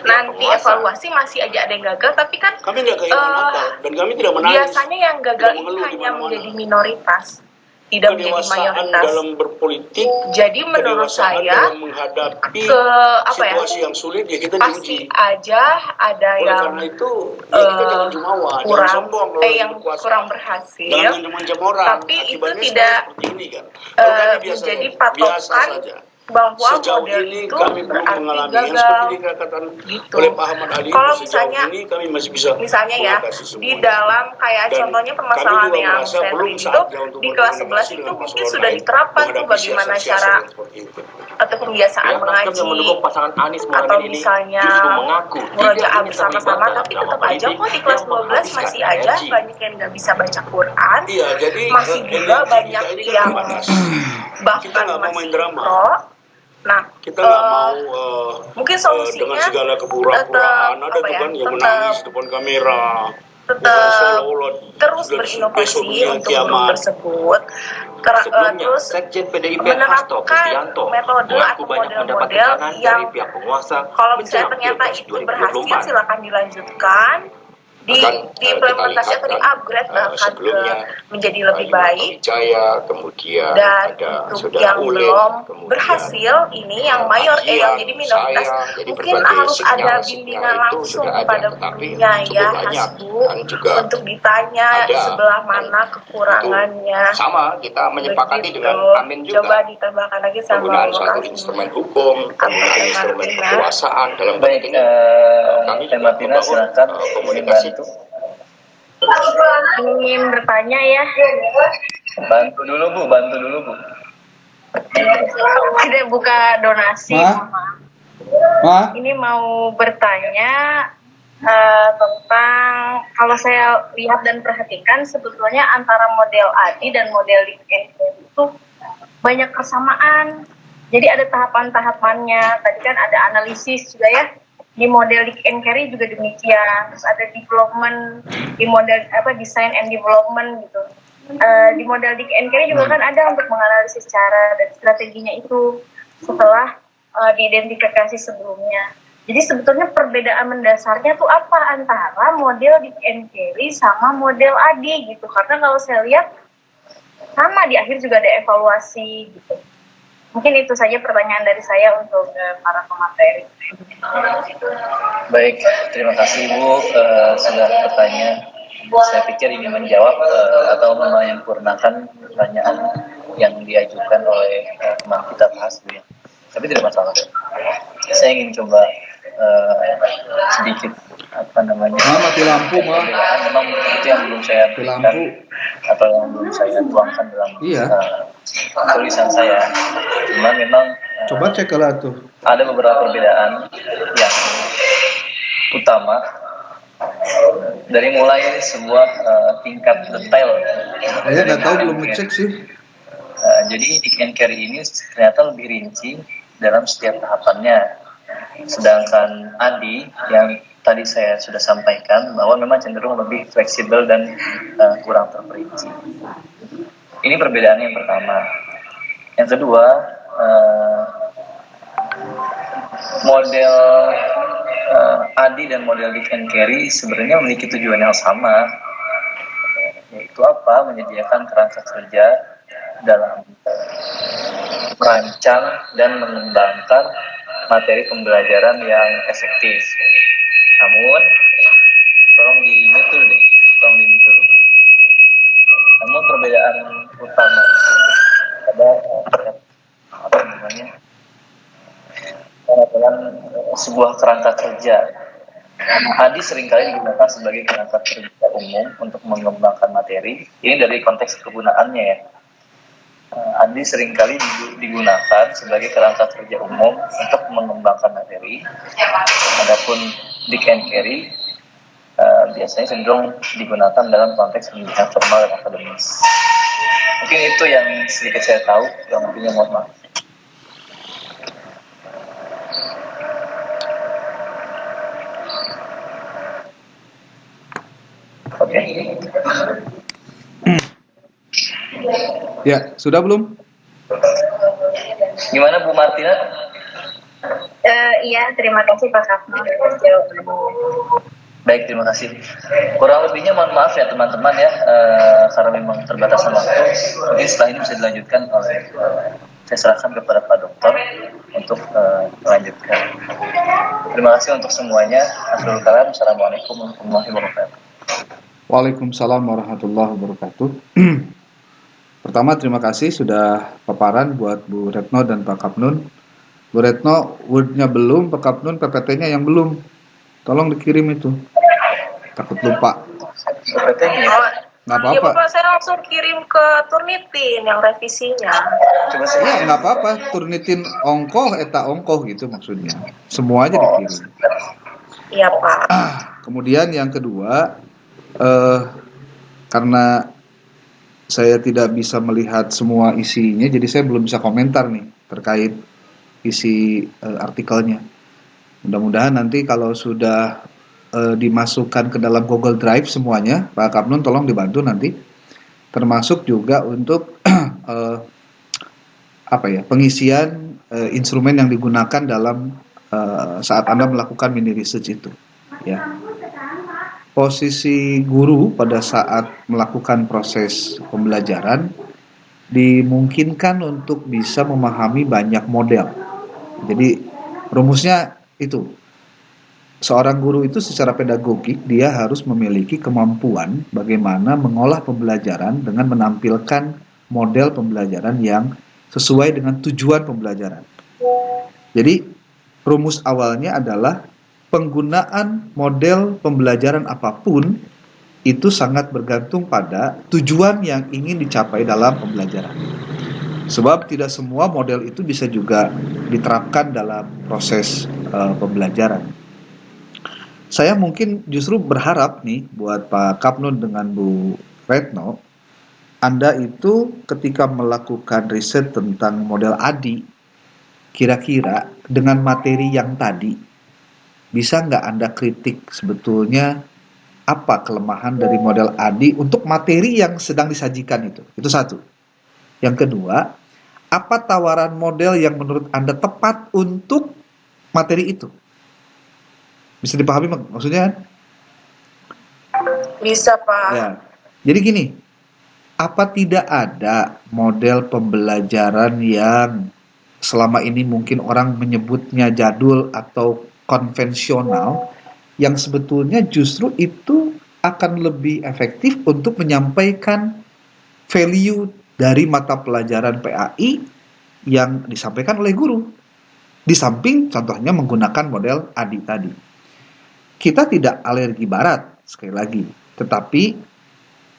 nanti evaluasi masih aja ada yang gagal, tapi kan
Kami nggak kehilangan akal dan kami tidak menangis.
Biasanya yang gagal ini hanya menjadi minoritas. tidak menjadi
kedewasaan
mayoritas.
dalam berpolitik,
Jadi menurut
kedewasaan
saya
dalam menghadapi situasi yang sulit, ya kita
pasti
diuji.
aja ada
Oleh
yang
karena itu, ya kita jangan jumawa, jangan
kurang
sombong kalau
yang
berkuasa.
kurang berhasil,
Jangan mencem orang.
tapi itu
Akibatnya
tidak
seperti ini kan. Kalau kami biasa
menjadi
biasa
patokan
saja.
bahwa
Sejauh
model
ini
itu
kami belum
berarti
mengalami yang
gagal.
seperti dikatakan
Gitu.
oleh Pak Ahmad Ali.
Kalau
Sejauh
misalnya-
ini kami masih bisa
Misalnya ya,
mengatasi
di
semuanya.
dalam kayak
Dan
contohnya
kami
permasalahan
juga
yang
merasa
saya
belum
itu
saatnya untuk
di kelas 11
berkomunikasi
itu
dengan
mungkin
paslon
sudah
lain
diterapkan tuh
menghadapi
bagaimana
siasat-siasat
cara
yang seperti itu.
atau kebiasaan
Nasdem yang
mengaji
mendukung pasangan Anies
atau
Mohaimin ini
misalnya
justru mengaku
murojaah
tidak ingin
bersama-sama,
terlibat
tapi
dalam
tetap
drama
aja kok di
politik
kelas
yang
12
menghabiskan
masih aja
energi.
banyak yang nggak bisa baca Quran,
Iya, jadi
masih juga
energi
banyak
kita ini kan
yang
terbatas. Kita
bahkan
nggak mau main
masih
drama.
pro. Nah,
Kita nggak mau
mungkin
dengan
solusinya
segala kepura-puraan ada tuh kan yang menangis depan kamera.
tetap
seolah-olah
terus
sudah besok
berinovasi
dunia
untuk guru
kiamat.
tersebut,
Sebelumnya,
terus
Sekjen PDIP Hasto
menerapkan
Kristianto
metode
mengaku
atau
banyak mendapat
model-model
tekanan
yang
dari pihak penguasa
kalau misalnya
menjelang
ternyata
Pilpres
itu berhasil
2024.
silakan dilanjutkan diimplementasi atau di-upgrade bahkan
sebelumnya
menjadi lebih
Imam
baik.
Wijaya, kemudian
Dan
ada
untuk
saudara
yang
Ulin,
belum
kemudian
berhasil ini yang mayor yang jadi minoritas
saya, jadi
mungkin
berbagai
harus ada
sinyal-sinyal
bimbingan
itu
langsung
sudah ada,
kepada
tetapi
gurunya
cukup
ya
banyak.
Hasbu
Dan juga
untuk ditanya
ada
sebelah mana kekurangannya.
sama kita menyepakati
Begitu.
dengan Amin juga
Coba ditambahkan lagi sama
penggunaan satu
lokasi.
instrumen hukum, penggunaan instrumen
Martina.
kekuasaan dalam
Baik,
penting kami
Teh
juga
Martina
membangun
silakan
komunikasi
dibantu.
Ingin bertanya ya.
Bantu dulu Bu.
Tidak buka donasi. Ini mau bertanya tentang kalau saya lihat dan perhatikan sebetulnya antara model ADI dan model LinkedIn itu banyak persamaan. Jadi ada tahapan-tahapannya. Tadi kan ada analisis juga ya. Di model Dick and Carry juga demikian. Terus ada development di model design and development gitu. Di model Dick and Carry juga kan ada untuk menganalisis cara dan strateginya itu setelah diidentifikasi sebelumnya. Jadi sebetulnya perbedaan mendasarnya tuh apa antara model Dick and Carry sama model ADI gitu. Karena kalau saya lihat sama di akhir juga ada evaluasi gitu. Mungkin itu saja pertanyaan dari saya untuk para pemateri.
Baik, terima kasih Bu sudah bertanya. Saya pikir ini menjawab atau menyempurnakan pertanyaan yang diajukan oleh teman kita Pak Hasbu ya. Tapi tidak masalah. Saya ingin coba sedikit
mati lampu mah.
Memang itu yang belum saya berikan atau yang belum saya tuangkan dalam tulisan saya. Cuma memang
coba cek lah tuh.
Ada beberapa perbedaan yang utama dari mulai sebuah tingkat detail.
Saya nggak tahu, belum ngecek sih.
Jadi Dick and Carry ini ternyata lebih rinci dalam setiap tahapannya. Sedangkan ADI yang tadi saya sudah sampaikan bahwa memang cenderung lebih fleksibel dan kurang terperinci. Ini perbedaan yang pertama. Yang kedua, model ADI dan model Dick and Carry sebenarnya memiliki tujuan yang sama, yaitu apa? Menyediakan kerangka kerja dalam merancang dan mengembangkan materi pembelajaran yang efektif. Namun, tolong di-mute dulu deh, Namun perbedaan utama itu ada dalam sebuah kerangka kerja. ADI seringkali digunakan sebagai kerangka kerja umum untuk mengembangkan materi. Ini dari konteks kegunaannya ya. ADI seringkali digunakan sebagai kerangka kerja umum untuk mengembangkan materi. Adapun Dick and Carry biasanya cenderung digunakan dalam konteks pendidikan formal dan akademis. Mungkin itu yang sedikit saya tahu, yang lebihnya mohon maaf. Oke.
Ya, sudah belum?
Gimana Bu Martina?
Iya, terima kasih Pak Kapten.
Baik, terima kasih. Kurang lebihnya mohon maaf ya teman-teman ya, karena memang terbatasan waktu. Mungkin setelah ini bisa dilanjutkan oleh saya serahkan kepada Pak Dokter untuk melanjutkan. Terima kasih untuk semuanya. Akhirul kalam. Assalamualaikum warahmatullahi wabarakatuh.
Waalaikumsalam warahmatullahi wabarakatuh. Pertama, terima kasih sudah paparan buat Bu Retno dan Pak Kapnun. Bu Retno, Word-nya belum, Pak Kapnun, PPT-nya yang belum. Tolong dikirim itu. Takut lupa. Nggak apa-apa.
Iya Bapak, saya langsung kirim ke Turnitin yang revisinya.
Coba saya.
Ya, nggak apa-apa. Turnitin ongkoh, eta ongkoh gitu maksudnya. Semua aja dikirim.
Iya Pak.
Kemudian yang kedua, karena saya tidak bisa melihat semua isinya, jadi saya belum bisa komentar nih terkait isi artikelnya. Mudah-mudahan nanti kalau sudah dimasukkan ke dalam Google Drive semuanya, Pak Kapnun tolong dibantu nanti, termasuk juga untuk pengisian instrumen yang digunakan dalam saat Anda melakukan mini research itu. Ya. Posisi guru pada saat melakukan proses pembelajaran dimungkinkan untuk bisa memahami banyak model. Jadi rumusnya itu, seorang guru itu secara pedagogik dia harus memiliki kemampuan bagaimana mengolah pembelajaran dengan menampilkan model pembelajaran yang sesuai dengan tujuan pembelajaran. Jadi rumus awalnya adalah penggunaan model pembelajaran apapun itu sangat bergantung pada tujuan yang ingin dicapai dalam pembelajaran. Sebab tidak semua model itu bisa juga diterapkan dalam proses pembelajaran. Saya mungkin justru berharap nih buat Pak Kapnun dengan Bu Retno, Anda itu ketika melakukan riset tentang model ADI, kira-kira dengan materi yang tadi, bisa nggak Anda kritik sebetulnya apa kelemahan dari model ADI untuk materi yang sedang disajikan itu? Itu satu. Yang kedua, apa tawaran model yang menurut Anda tepat untuk materi itu? Bisa dipahami maksudnya?
Bisa Pak.
Ya. Jadi gini, apa tidak ada model pembelajaran yang selama ini mungkin orang menyebutnya jadul atau konvensional, yang sebetulnya justru itu akan lebih efektif untuk menyampaikan value dari mata pelajaran PAI yang disampaikan oleh guru. Di samping contohnya menggunakan model ADI tadi. Kita tidak alergi barat, sekali lagi. Tetapi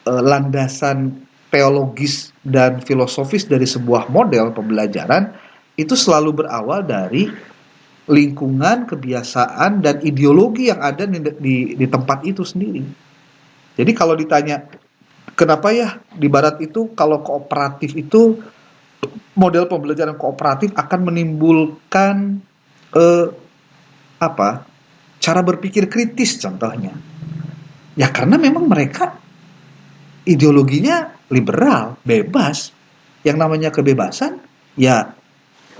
landasan teologis dan filosofis dari sebuah model pembelajaran itu selalu berawal dari lingkungan, kebiasaan, dan ideologi yang ada di tempat itu sendiri. Jadi kalau ditanya, kenapa ya di barat itu kalau kooperatif itu, model pembelajaran kooperatif akan menimbulkan cara berpikir kritis contohnya. Ya karena memang mereka ideologinya liberal, bebas. Yang namanya kebebasan, ya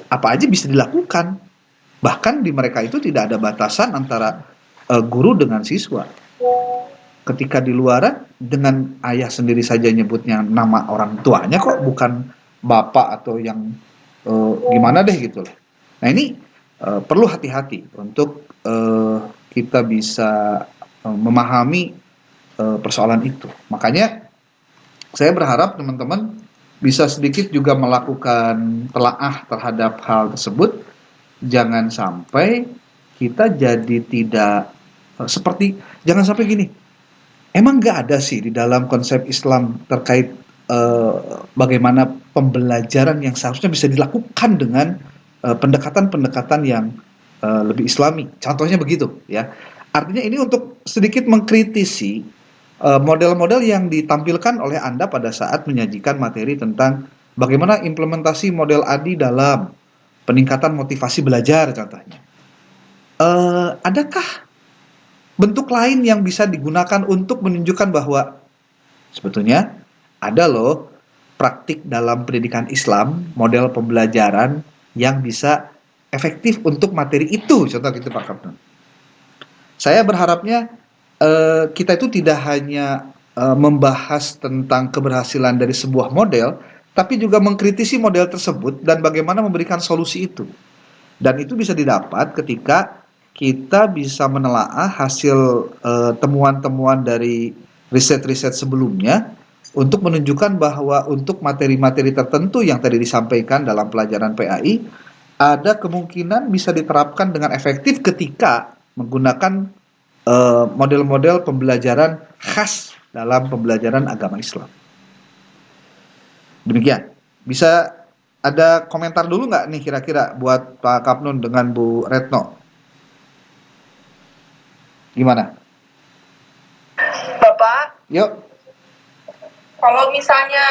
apa aja bisa dilakukan. Bahkan di mereka itu tidak ada batasan antara guru dengan siswa. Ketika di luaran, dengan ayah sendiri saja nyebutnya nama orang tuanya kok, bukan bapak atau yang gimana deh gitu lah. Nah ini perlu hati-hati untuk kita bisa memahami persoalan itu. Makanya saya berharap teman-teman bisa sedikit juga melakukan telaah terhadap hal tersebut. Jangan sampai kita jadi tidak jangan sampai gini, emang nggak ada sih di dalam konsep Islam terkait bagaimana pembelajaran yang seharusnya bisa dilakukan dengan pendekatan-pendekatan yang lebih islami. Contohnya begitu ya. Artinya ini untuk sedikit mengkritisi model-model yang ditampilkan oleh Anda pada saat menyajikan materi tentang bagaimana implementasi model ADI dalam peningkatan motivasi belajar contohnya. Adakah bentuk lain yang bisa digunakan untuk menunjukkan bahwa sebetulnya ada loh praktik dalam pendidikan Islam, model pembelajaran yang bisa efektif untuk materi itu, contoh gitu Pak Kapten. Saya berharapnya kita itu tidak hanya membahas tentang keberhasilan dari sebuah model, tapi juga mengkritisi model tersebut dan bagaimana memberikan solusi itu. Dan itu bisa didapat ketika kita bisa menelaah hasil temuan-temuan dari riset-riset sebelumnya untuk menunjukkan bahwa untuk materi-materi tertentu yang tadi disampaikan dalam pelajaran PAI, ada kemungkinan bisa diterapkan dengan efektif ketika menggunakan model-model pembelajaran khas dalam pembelajaran agama Islam. Demikian. Bisa ada komentar dulu nggak nih kira-kira buat Pak Kapnun dengan Bu Retno? Gimana?
Bapak,
Yuk.
kalau misalnya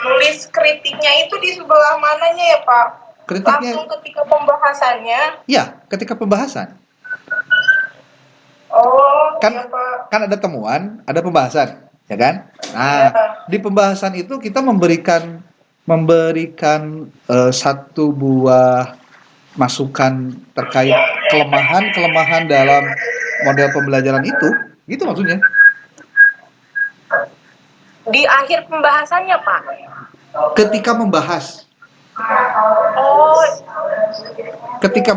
nulis kritiknya itu di sebelah mananya ya Pak?
Kritiknya
Langsung ketika pembahasannya?
ya, ketika pembahasan.
Oh,
Kan
iya Pak.
kan ada temuan, ada pembahasan, ya kan? Nah,
Ya.
di pembahasan itu kita memberikan satu buah masukan terkait kelemahan-kelemahan dalam model pembelajaran itu, gitu maksudnya.
Di akhir pembahasannya Pak?
Ketika membahas,
Oh,
ketika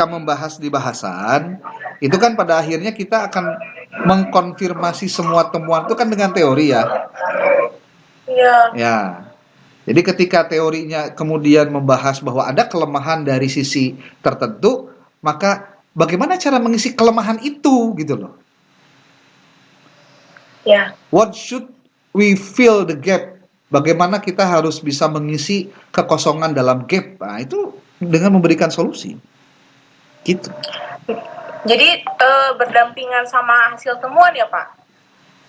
membahas di bahasan, itu kan pada akhirnya kita akan mengkonfirmasi semua temuan itu kan dengan teori ya.
iya.
Ya. Jadi ketika teorinya kemudian membahas bahwa ada kelemahan dari sisi tertentu, maka bagaimana cara mengisi kelemahan itu gitu loh.
Ya.
What should we fill the gap? Bagaimana kita harus bisa mengisi kekosongan dalam gap? Nah, itu dengan memberikan solusi. Gitu.
Jadi berdampingan sama hasil temuan ya Pak?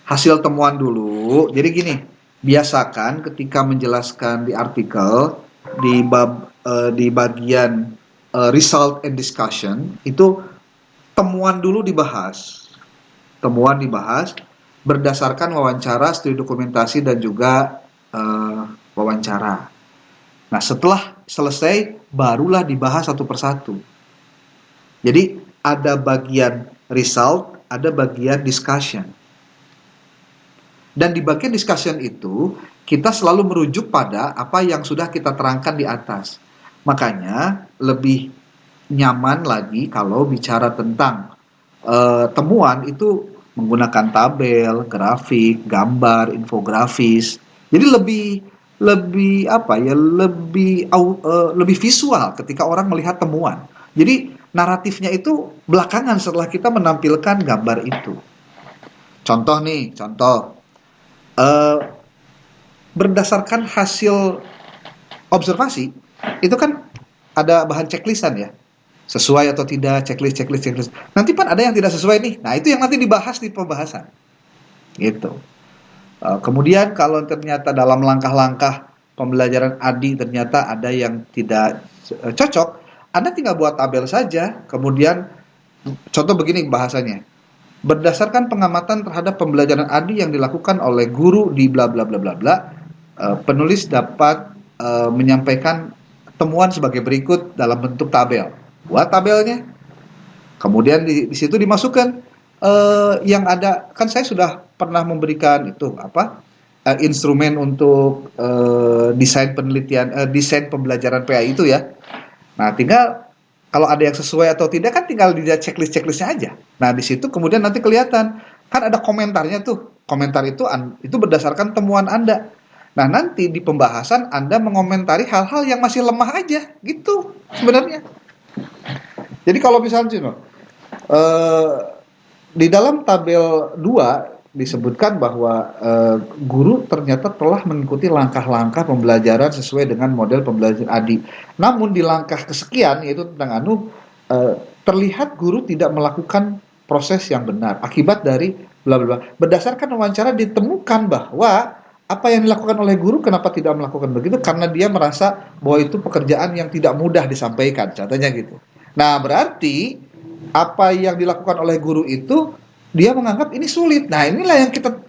Hasil temuan dulu. Jadi gini, biasakan ketika menjelaskan di artikel di bagian result and discussion itu temuan dulu dibahas. Temuan dibahas berdasarkan wawancara, studi dokumentasi dan juga wawancara. Nah, setelah selesai barulah dibahas satu persatu. Jadi ada bagian result, ada bagian discussion. Dan di bagian discussion itu, kita selalu merujuk pada apa yang sudah kita terangkan di atas. Makanya, lebih nyaman lagi kalau bicara tentang temuan itu menggunakan tabel, grafik, gambar, infografis. Jadi lebih visual ketika orang melihat temuan. Jadi naratifnya itu belakangan setelah kita menampilkan gambar itu. Contoh, berdasarkan hasil observasi, itu kan ada bahan checklistan ya, sesuai atau tidak, checklist. Nanti kan ada yang tidak sesuai nih, nah itu yang nanti dibahas di pembahasan, gitu. Kemudian kalau ternyata dalam langkah-langkah pembelajaran ADI ternyata ada yang tidak cocok, Anda tinggal buat tabel saja, kemudian contoh begini bahasanya. Berdasarkan pengamatan terhadap pembelajaran ADI yang dilakukan oleh guru di bla bla bla bla bla, penulis dapat menyampaikan temuan sebagai berikut dalam bentuk tabel. Buat tabelnya, kemudian di situ dimasukkan yang ada. Kan saya sudah pernah memberikan itu instrumen untuk desain pembelajaran PAI itu ya. Nah, tinggal kalau ada yang sesuai atau tidak kan tinggal dilihat checklistnya aja. Nah, di situ kemudian nanti kelihatan kan ada komentarnya tuh. Komentar itu berdasarkan temuan Anda. Nah, nanti di pembahasan Anda mengomentari hal-hal yang masih lemah aja gitu sebenarnya. Jadi kalau misalnya di dalam tabel 2 disebutkan bahwa guru ternyata telah mengikuti langkah-langkah pembelajaran sesuai dengan model pembelajaran ADI. Namun di langkah kesekian, yaitu tentang terlihat guru tidak melakukan proses yang benar akibat dari bla bla bla. Berdasarkan wawancara ditemukan bahwa apa yang dilakukan oleh guru kenapa tidak melakukan begitu, karena dia merasa bahwa itu pekerjaan yang tidak mudah disampaikan, contohnya gitu. Nah, berarti apa yang dilakukan oleh guru itu dia menganggap ini sulit. Nah, inilah yang kita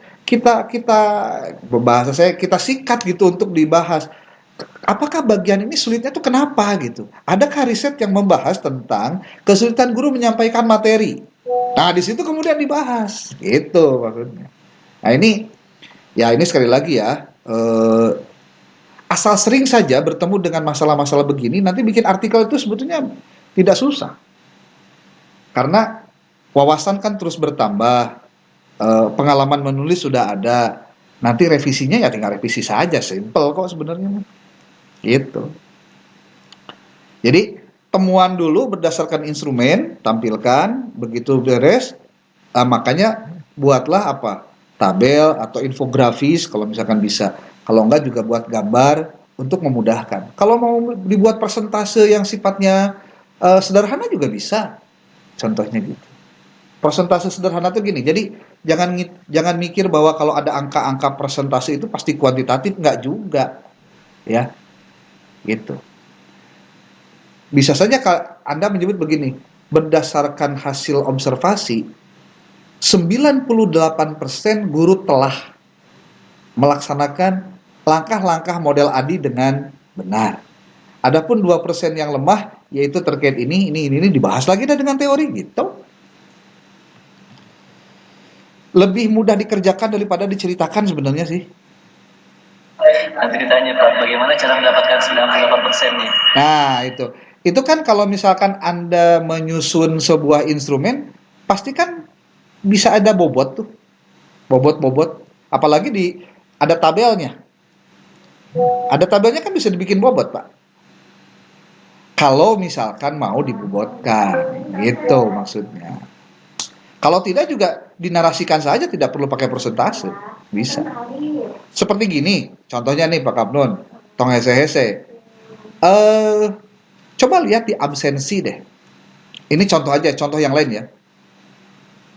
sikat gitu untuk dibahas. Apakah bagian ini sulitnya itu kenapa gitu? Adakah riset yang membahas tentang kesulitan guru menyampaikan materi? Nah, di situ kemudian dibahas, gitu maksudnya. Nah ini sekali lagi ya, asal sering saja bertemu dengan masalah-masalah begini, nanti bikin artikel itu sebetulnya tidak susah. Karena wawasan kan terus bertambah, pengalaman menulis sudah ada, nanti revisinya ya tinggal revisi saja, simple kok sebenarnya. Gitu. Jadi temuan dulu berdasarkan instrumen, tampilkan, begitu beres, makanya buatlah apa? Tabel atau infografis kalau misalkan bisa. Kalau enggak juga buat gambar untuk memudahkan. Kalau mau dibuat persentase yang sifatnya sederhana juga bisa. Contohnya gitu. Persentase sederhana tuh gini. Jadi jangan mikir bahwa kalau ada angka-angka persentase itu pasti kuantitatif, enggak juga. Ya. Gitu. Bisa saja Anda menyebut begini, berdasarkan hasil observasi, 98% guru telah melaksanakan langkah-langkah model ADI dengan benar. Adapun 2% yang lemah, yaitu terkait ini dibahas lagi dengan teori gitu. Lebih mudah dikerjakan daripada diceritakan sebenarnya sih.
Nanti ditanya Pak, bagaimana cara mendapatkan 98%-nya?
Nah, itu kan kalau misalkan Anda menyusun sebuah instrumen, pasti kan bisa ada bobot tuh. Bobot. Apalagi ada tabelnya. Ada tabelnya kan bisa dibikin bobot, Pak. Kalau misalkan mau dibobotkan, gitu maksudnya. Kalau tidak juga dinarasikan saja, tidak perlu pakai persentase. Bisa. Seperti gini, contohnya nih Pak Kapnun, tong hese-hese. Coba lihat di absensi deh. Ini contoh aja, contoh yang lain ya.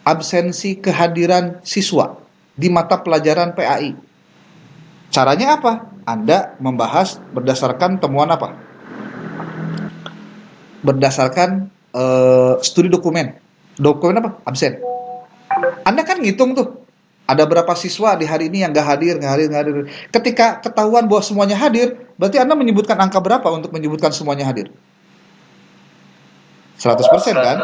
Absensi kehadiran siswa di mata pelajaran PAI. Caranya apa? Anda membahas berdasarkan temuan apa? Berdasarkan studi dokumen. Dokumen apa? Absen. Anda kan ngitung tuh. Ada berapa siswa di hari ini yang nggak hadir. Ketika ketahuan bahwa semuanya hadir, berarti Anda menyebutkan angka berapa untuk menyebutkan semuanya hadir? 100% kan?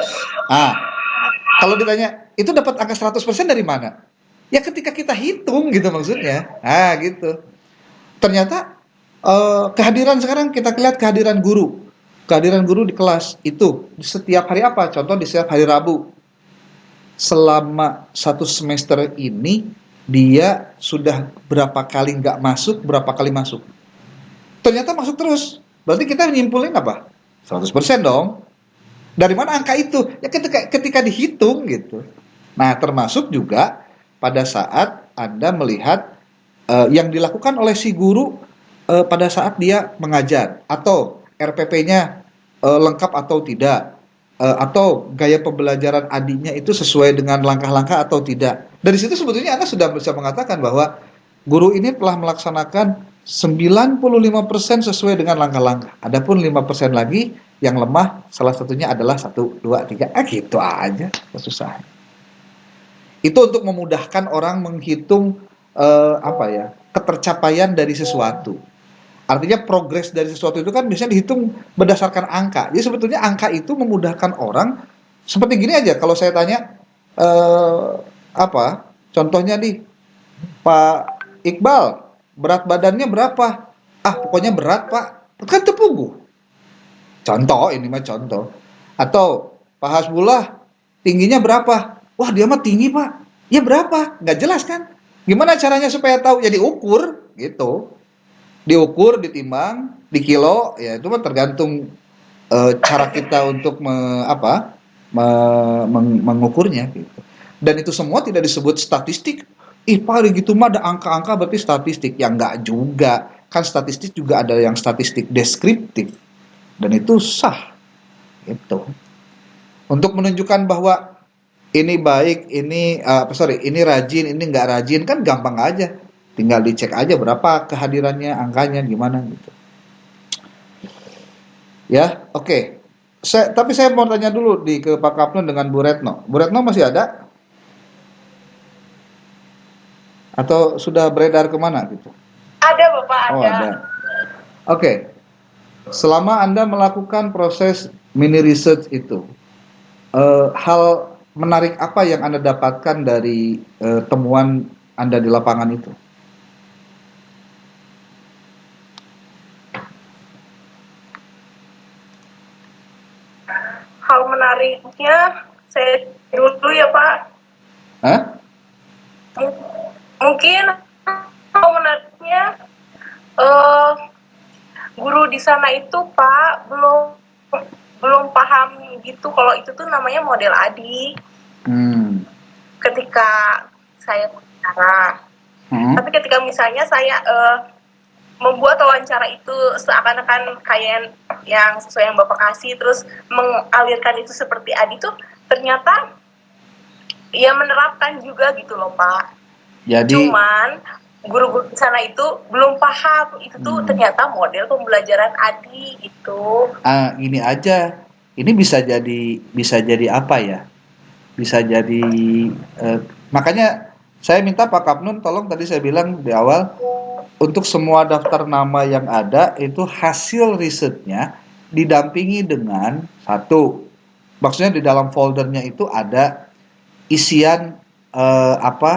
Kalau ditanya, itu dapat angka 100% dari mana? Ya ketika kita hitung gitu maksudnya. Gitu. Ternyata kehadiran sekarang kita lihat kehadiran guru. Kehadiran guru di kelas itu setiap hari apa? Contoh di setiap hari Rabu. Selama 1 semester ini dia sudah berapa kali nggak masuk, berapa kali masuk. Ternyata masuk terus. Berarti kita nyimpulin apa? 100% dong. Dari mana angka itu? Ya ketika dihitung gitu. Nah, termasuk juga pada saat Anda melihat yang dilakukan oleh si guru pada saat dia mengajar, atau RPP-nya lengkap atau tidak, atau gaya pembelajaran adiknya itu sesuai dengan langkah-langkah atau tidak. Dari situ sebetulnya Anda sudah bisa mengatakan bahwa guru ini telah melaksanakan 95% sesuai dengan langkah-langkah. Adapun 5% lagi yang lemah, salah satunya adalah 1, 2, 3. Gitu aja, susah. Itu untuk memudahkan orang menghitung ketercapaian dari sesuatu. Artinya progres dari sesuatu itu kan biasanya dihitung berdasarkan angka. Jadi sebetulnya angka itu memudahkan orang. Seperti gini aja, kalau saya tanya, contohnya nih, Pak Iqbal, berat badannya berapa? Pokoknya berat Pak. Kan tepunggu. Contoh, ini mah contoh. Atau Pak Hasbullah, tingginya berapa? Wah dia mah tinggi Pak. Ya berapa? Nggak jelas kan? Gimana caranya supaya tahu? Ya diukur gitu. Diukur, ditimbang, di kilo, ya itu mah tergantung cara kita untuk mengukurnya gitu. Dan itu semua tidak disebut statistik. Paling gitu mah ada angka-angka berarti statistik. Ya enggak juga. Kan statistik juga ada yang statistik deskriptif. Dan itu sah. Gitu. Untuk menunjukkan bahwa ini baik, ini rajin, ini enggak rajin, kan gampang aja. Tinggal dicek aja berapa kehadirannya, angkanya gimana gitu. Ya, oke. Tapi saya mau tanya dulu ke Pak Kapnun dengan Bu Retno. Bu Retno masih ada? Atau sudah beredar kemana gitu?
Ada Bapak, ada.
Oh, ada. Oke. Selama Anda melakukan proses mini research itu, hal menarik apa yang Anda dapatkan dari temuan Anda di lapangan itu?
Hal menariknya, saya dulu ya Pak.
Hah?
Mungkin hal menariknya, guru di sana itu Pak belum paham gitu kalau itu tuh namanya model ADI. Ketika saya bicara, tapi ketika misalnya saya membuat wawancara itu seakan-akan kayak yang sesuai yang Bapak kasih, terus mengalirkan itu seperti ADI tuh ternyata ya menerapkan juga gitu loh Pak.
Jadi
cuman guru-guru di sana itu belum paham itu tuh ternyata model pembelajaran ADI itu.
Gini aja, ini bisa jadi apa ya? Bisa jadi makanya saya minta Pak Kapnun tolong, tadi saya bilang di awal, untuk semua daftar nama yang ada itu hasil risetnya didampingi dengan satu, maksudnya di dalam foldernya itu ada isian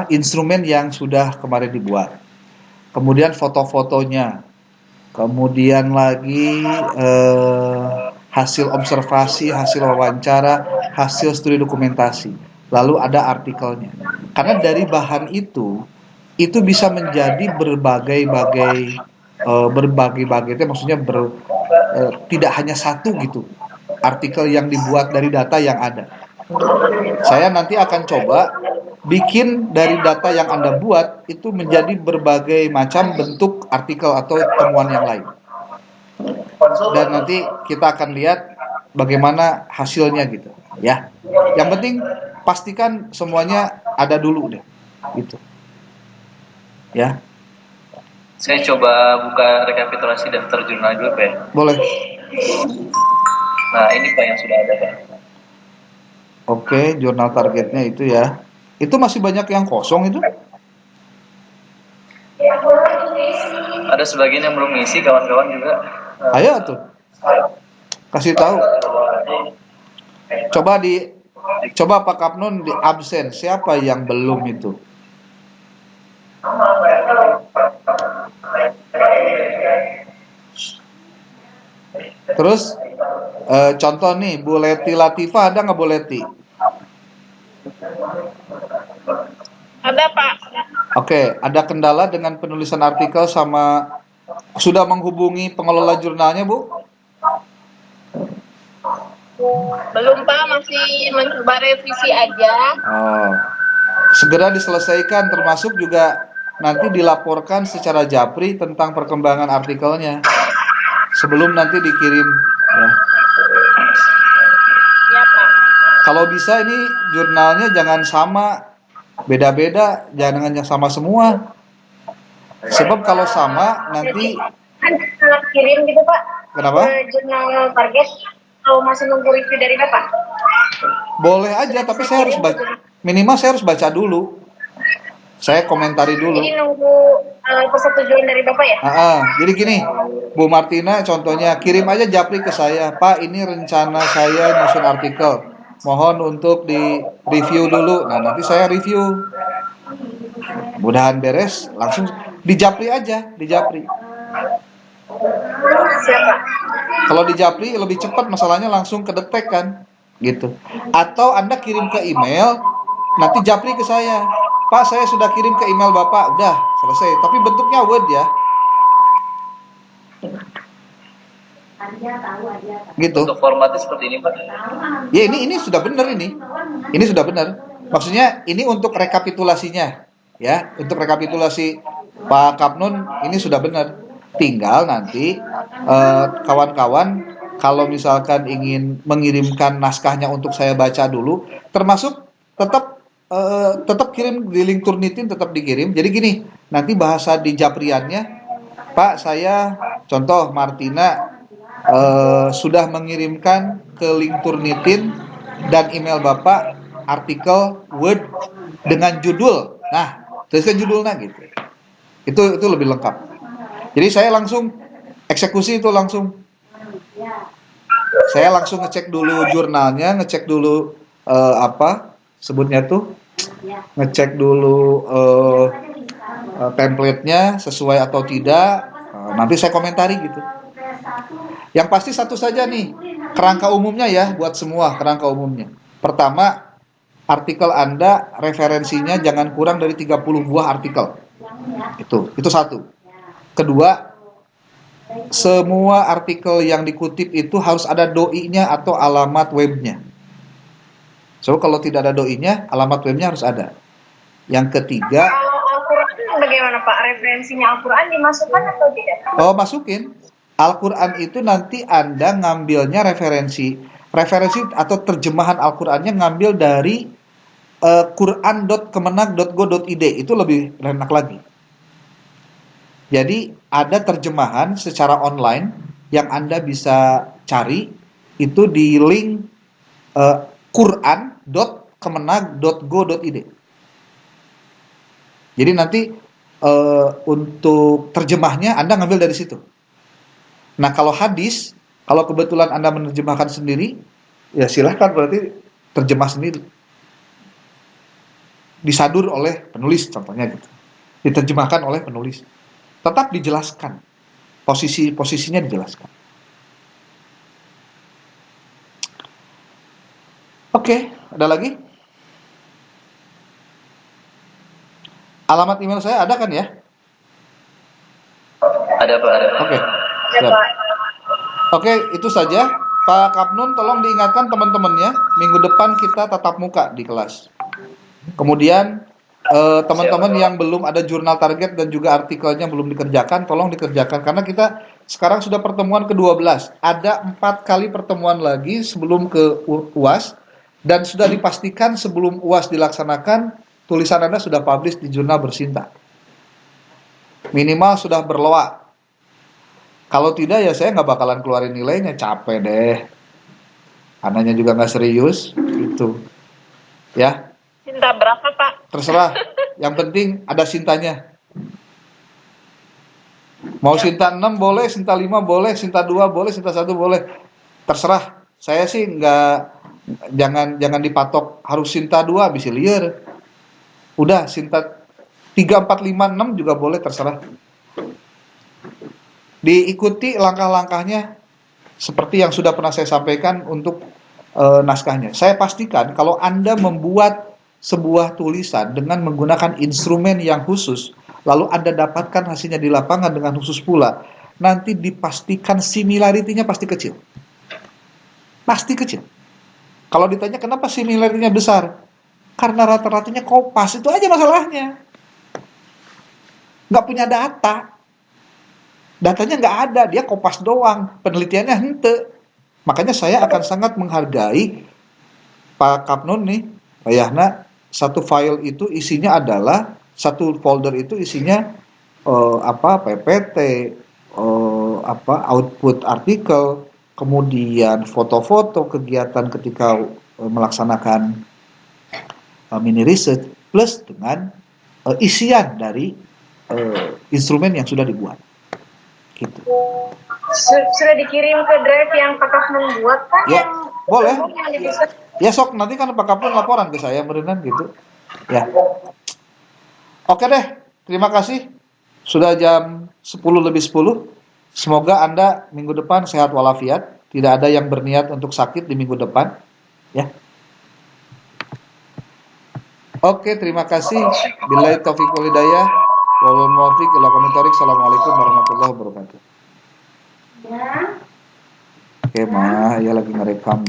instrumen yang sudah kemarin dibuat, kemudian foto-fotonya, kemudian lagi hasil observasi, hasil wawancara, hasil studi dokumentasi, lalu ada artikelnya. Karena dari bahan itu bisa menjadi berbagai-bagai itu maksudnya tidak hanya satu gitu artikel yang dibuat dari data yang ada. Saya nanti akan coba bikin dari data yang Anda buat itu menjadi berbagai macam bentuk artikel atau temuan yang lain. Dan nanti kita akan lihat bagaimana hasilnya gitu, ya. Yang penting pastikan semuanya ada dulu deh, gitu. Ya.
Saya coba buka rekapitulasi daftar jurnal dulu, Pak.
Boleh.
Nah, ini Pak yang sudah ada, Pak.
Oke, jurnal targetnya itu ya. Itu masih banyak yang kosong itu?
Ada sebagian yang belum ngisi, kawan-kawan juga.
Ayo tuh. Kasih tahu. Coba Pak Kapnun di absen, siapa yang belum itu? Terus contoh nih, Bu Leti Latifah ada nggak Bu Leti?
Ada Pak.
Oke, ada kendala dengan penulisan artikel sama sudah menghubungi pengelola jurnalnya Bu?
Belum Pak, masih mencoba revisi aja.
Oh, segera diselesaikan, termasuk juga nanti dilaporkan secara japri tentang perkembangan artikelnya sebelum nanti dikirim ya.
Ya Pak.
Kalau bisa ini jurnalnya jangan sama, beda-beda, jangan sama semua. Sebab kalau sama nanti
Kirim gitu Pak.
Kenapa?
Jurnal target. Kalau masih nunggu review dari Bapak.
Boleh aja, tapi saya harus minimal saya harus baca dulu. Saya komentari dulu.
Jadi nunggu persetujuan dari Bapak ya?
Jadi gini, Bu Martina contohnya kirim aja japri ke saya. Pak, ini rencana saya nyusun artikel. Mohon untuk di review dulu. Nah, nanti saya review. Mudahan beres, langsung di japri aja, di japri.
Siapa?
Kalau di japri lebih cepat, masalahnya langsung kedetek kan, gitu. Atau Anda kirim ke email, nanti japri ke saya. Pak, saya sudah kirim ke email Bapak, udah selesai. Tapi bentuknya Word ya. Gitu.
Untuk formatnya seperti ini, Pak.
Ya ini sudah benar ini. Ini sudah benar. Maksudnya ini untuk rekapitulasinya, ya. Untuk rekapitulasi Pak Kapnun ini sudah benar. Tinggal nanti kawan-kawan kalau misalkan ingin mengirimkan naskahnya untuk saya baca dulu, termasuk tetap kirim di link Turnitin, tetap dikirim. Jadi gini, nanti bahasa di japriannya, Pak, saya contoh Martina sudah mengirimkan ke link Turnitin dan email Bapak artikel Word dengan judul. Nah, tuliskan judulnya gitu. Itu lebih lengkap. Jadi saya langsung eksekusi itu langsung. Saya langsung ngecek dulu jurnalnya, ngecek dulu sebutnya tuh, ngecek dulu template-nya sesuai atau tidak. Nanti saya komentari gitu. Yang pasti satu saja nih, kerangka umumnya ya, buat semua kerangka umumnya. Pertama, artikel Anda referensinya jangan kurang dari 30 buah artikel. Itu satu. Kedua, semua artikel yang dikutip itu harus ada doi-nya atau alamat webnya. So, kalau tidak ada doi-nya, alamat webnya harus ada. Yang ketiga,
kalau Al-Quran bagaimana Pak? Referensinya Al-Quran dimasukkan atau tidak?
Oh, masukin. Al-Quran itu nanti Anda ngambilnya referensi atau terjemahan Al-Qurannya ngambil dari quran.kemenag.go.id. Itu lebih enak lagi. Jadi ada terjemahan secara online yang Anda bisa cari itu di link quran.kemenag.go.id. Jadi nanti untuk terjemahnya Anda ngambil dari situ. Nah, kalau hadis, kalau kebetulan Anda menerjemahkan sendiri, ya silahkan, berarti terjemah sendiri. Disadur oleh penulis, contohnya gitu. Diterjemahkan oleh penulis. Tetap dijelaskan. Posisinya dijelaskan. Oke, ada lagi? Alamat email saya ada kan ya?
Ada Pak, ada.
Oke. Siap. Oke, itu saja. Pak Kapnun, tolong diingatkan teman-temannya, minggu depan kita tatap muka di kelas. Kemudian teman-teman yang belum ada jurnal target dan juga artikelnya belum dikerjakan, tolong dikerjakan. Karena kita sekarang sudah pertemuan ke-12. Ada 4 kali pertemuan lagi sebelum ke UAS. Dan sudah dipastikan sebelum UAS dilaksanakan, tulisan Anda sudah publish di jurnal Bersinta. Minimal sudah berloak. Kalau tidak ya saya nggak bakalan keluarin nilainya, capek deh. Anaknya juga nggak serius, gitu. Ya.
Cinta berapa Pak?
Terserah. Yang penting ada Sintanya. Mau Sinta 6 boleh, Sinta 5 boleh, Sinta 2 boleh, Sinta 1 boleh. Terserah. Saya sih nggak, jangan dipatok harus Sinta 2 bisa liar. Udah Sinta 3, 4, 5, 6 juga boleh, terserah. Diikuti langkah-langkahnya seperti yang sudah pernah saya sampaikan untuk naskahnya. Saya pastikan kalau Anda membuat sebuah tulisan dengan menggunakan instrumen yang khusus, lalu Anda dapatkan hasilnya di lapangan dengan khusus pula, nanti dipastikan similarity-nya pasti kecil. Pasti kecil. Kalau ditanya kenapa similarity-nya besar? Karena rata-ratanya kopas, itu aja masalahnya. Nggak punya data. Datanya nggak ada, dia kopas doang, penelitiannya hente. Makanya saya akan sangat menghargai Pak Kapnun nih, Pak Yahna, satu file itu isinya adalah, satu folder itu isinya PPT, output artikel, kemudian foto-foto kegiatan ketika melaksanakan mini research, plus dengan isian dari instrumen yang sudah dibuat. Gitu.
Sudah dikirim ke drive yang Pak Kapnun buat kan?
Ya,
yang
boleh.
Yang
Ya sok, nanti kan Pak Kapnun laporan ke saya berenang gitu. Ya. Oke deh, terima kasih. Sudah jam 10 lebih 10. Semoga Anda minggu depan sehat walafiat. Tidak ada yang berniat untuk sakit di minggu depan. Ya. Oke, terima kasih. Billahi taufiq wal hidayah. Wal muwaffiq ila aqwamit thoriq. Assalamualaikum warahmatullahi wabarakatuh. Oke, Ma, ya lagi ngerekam dulu.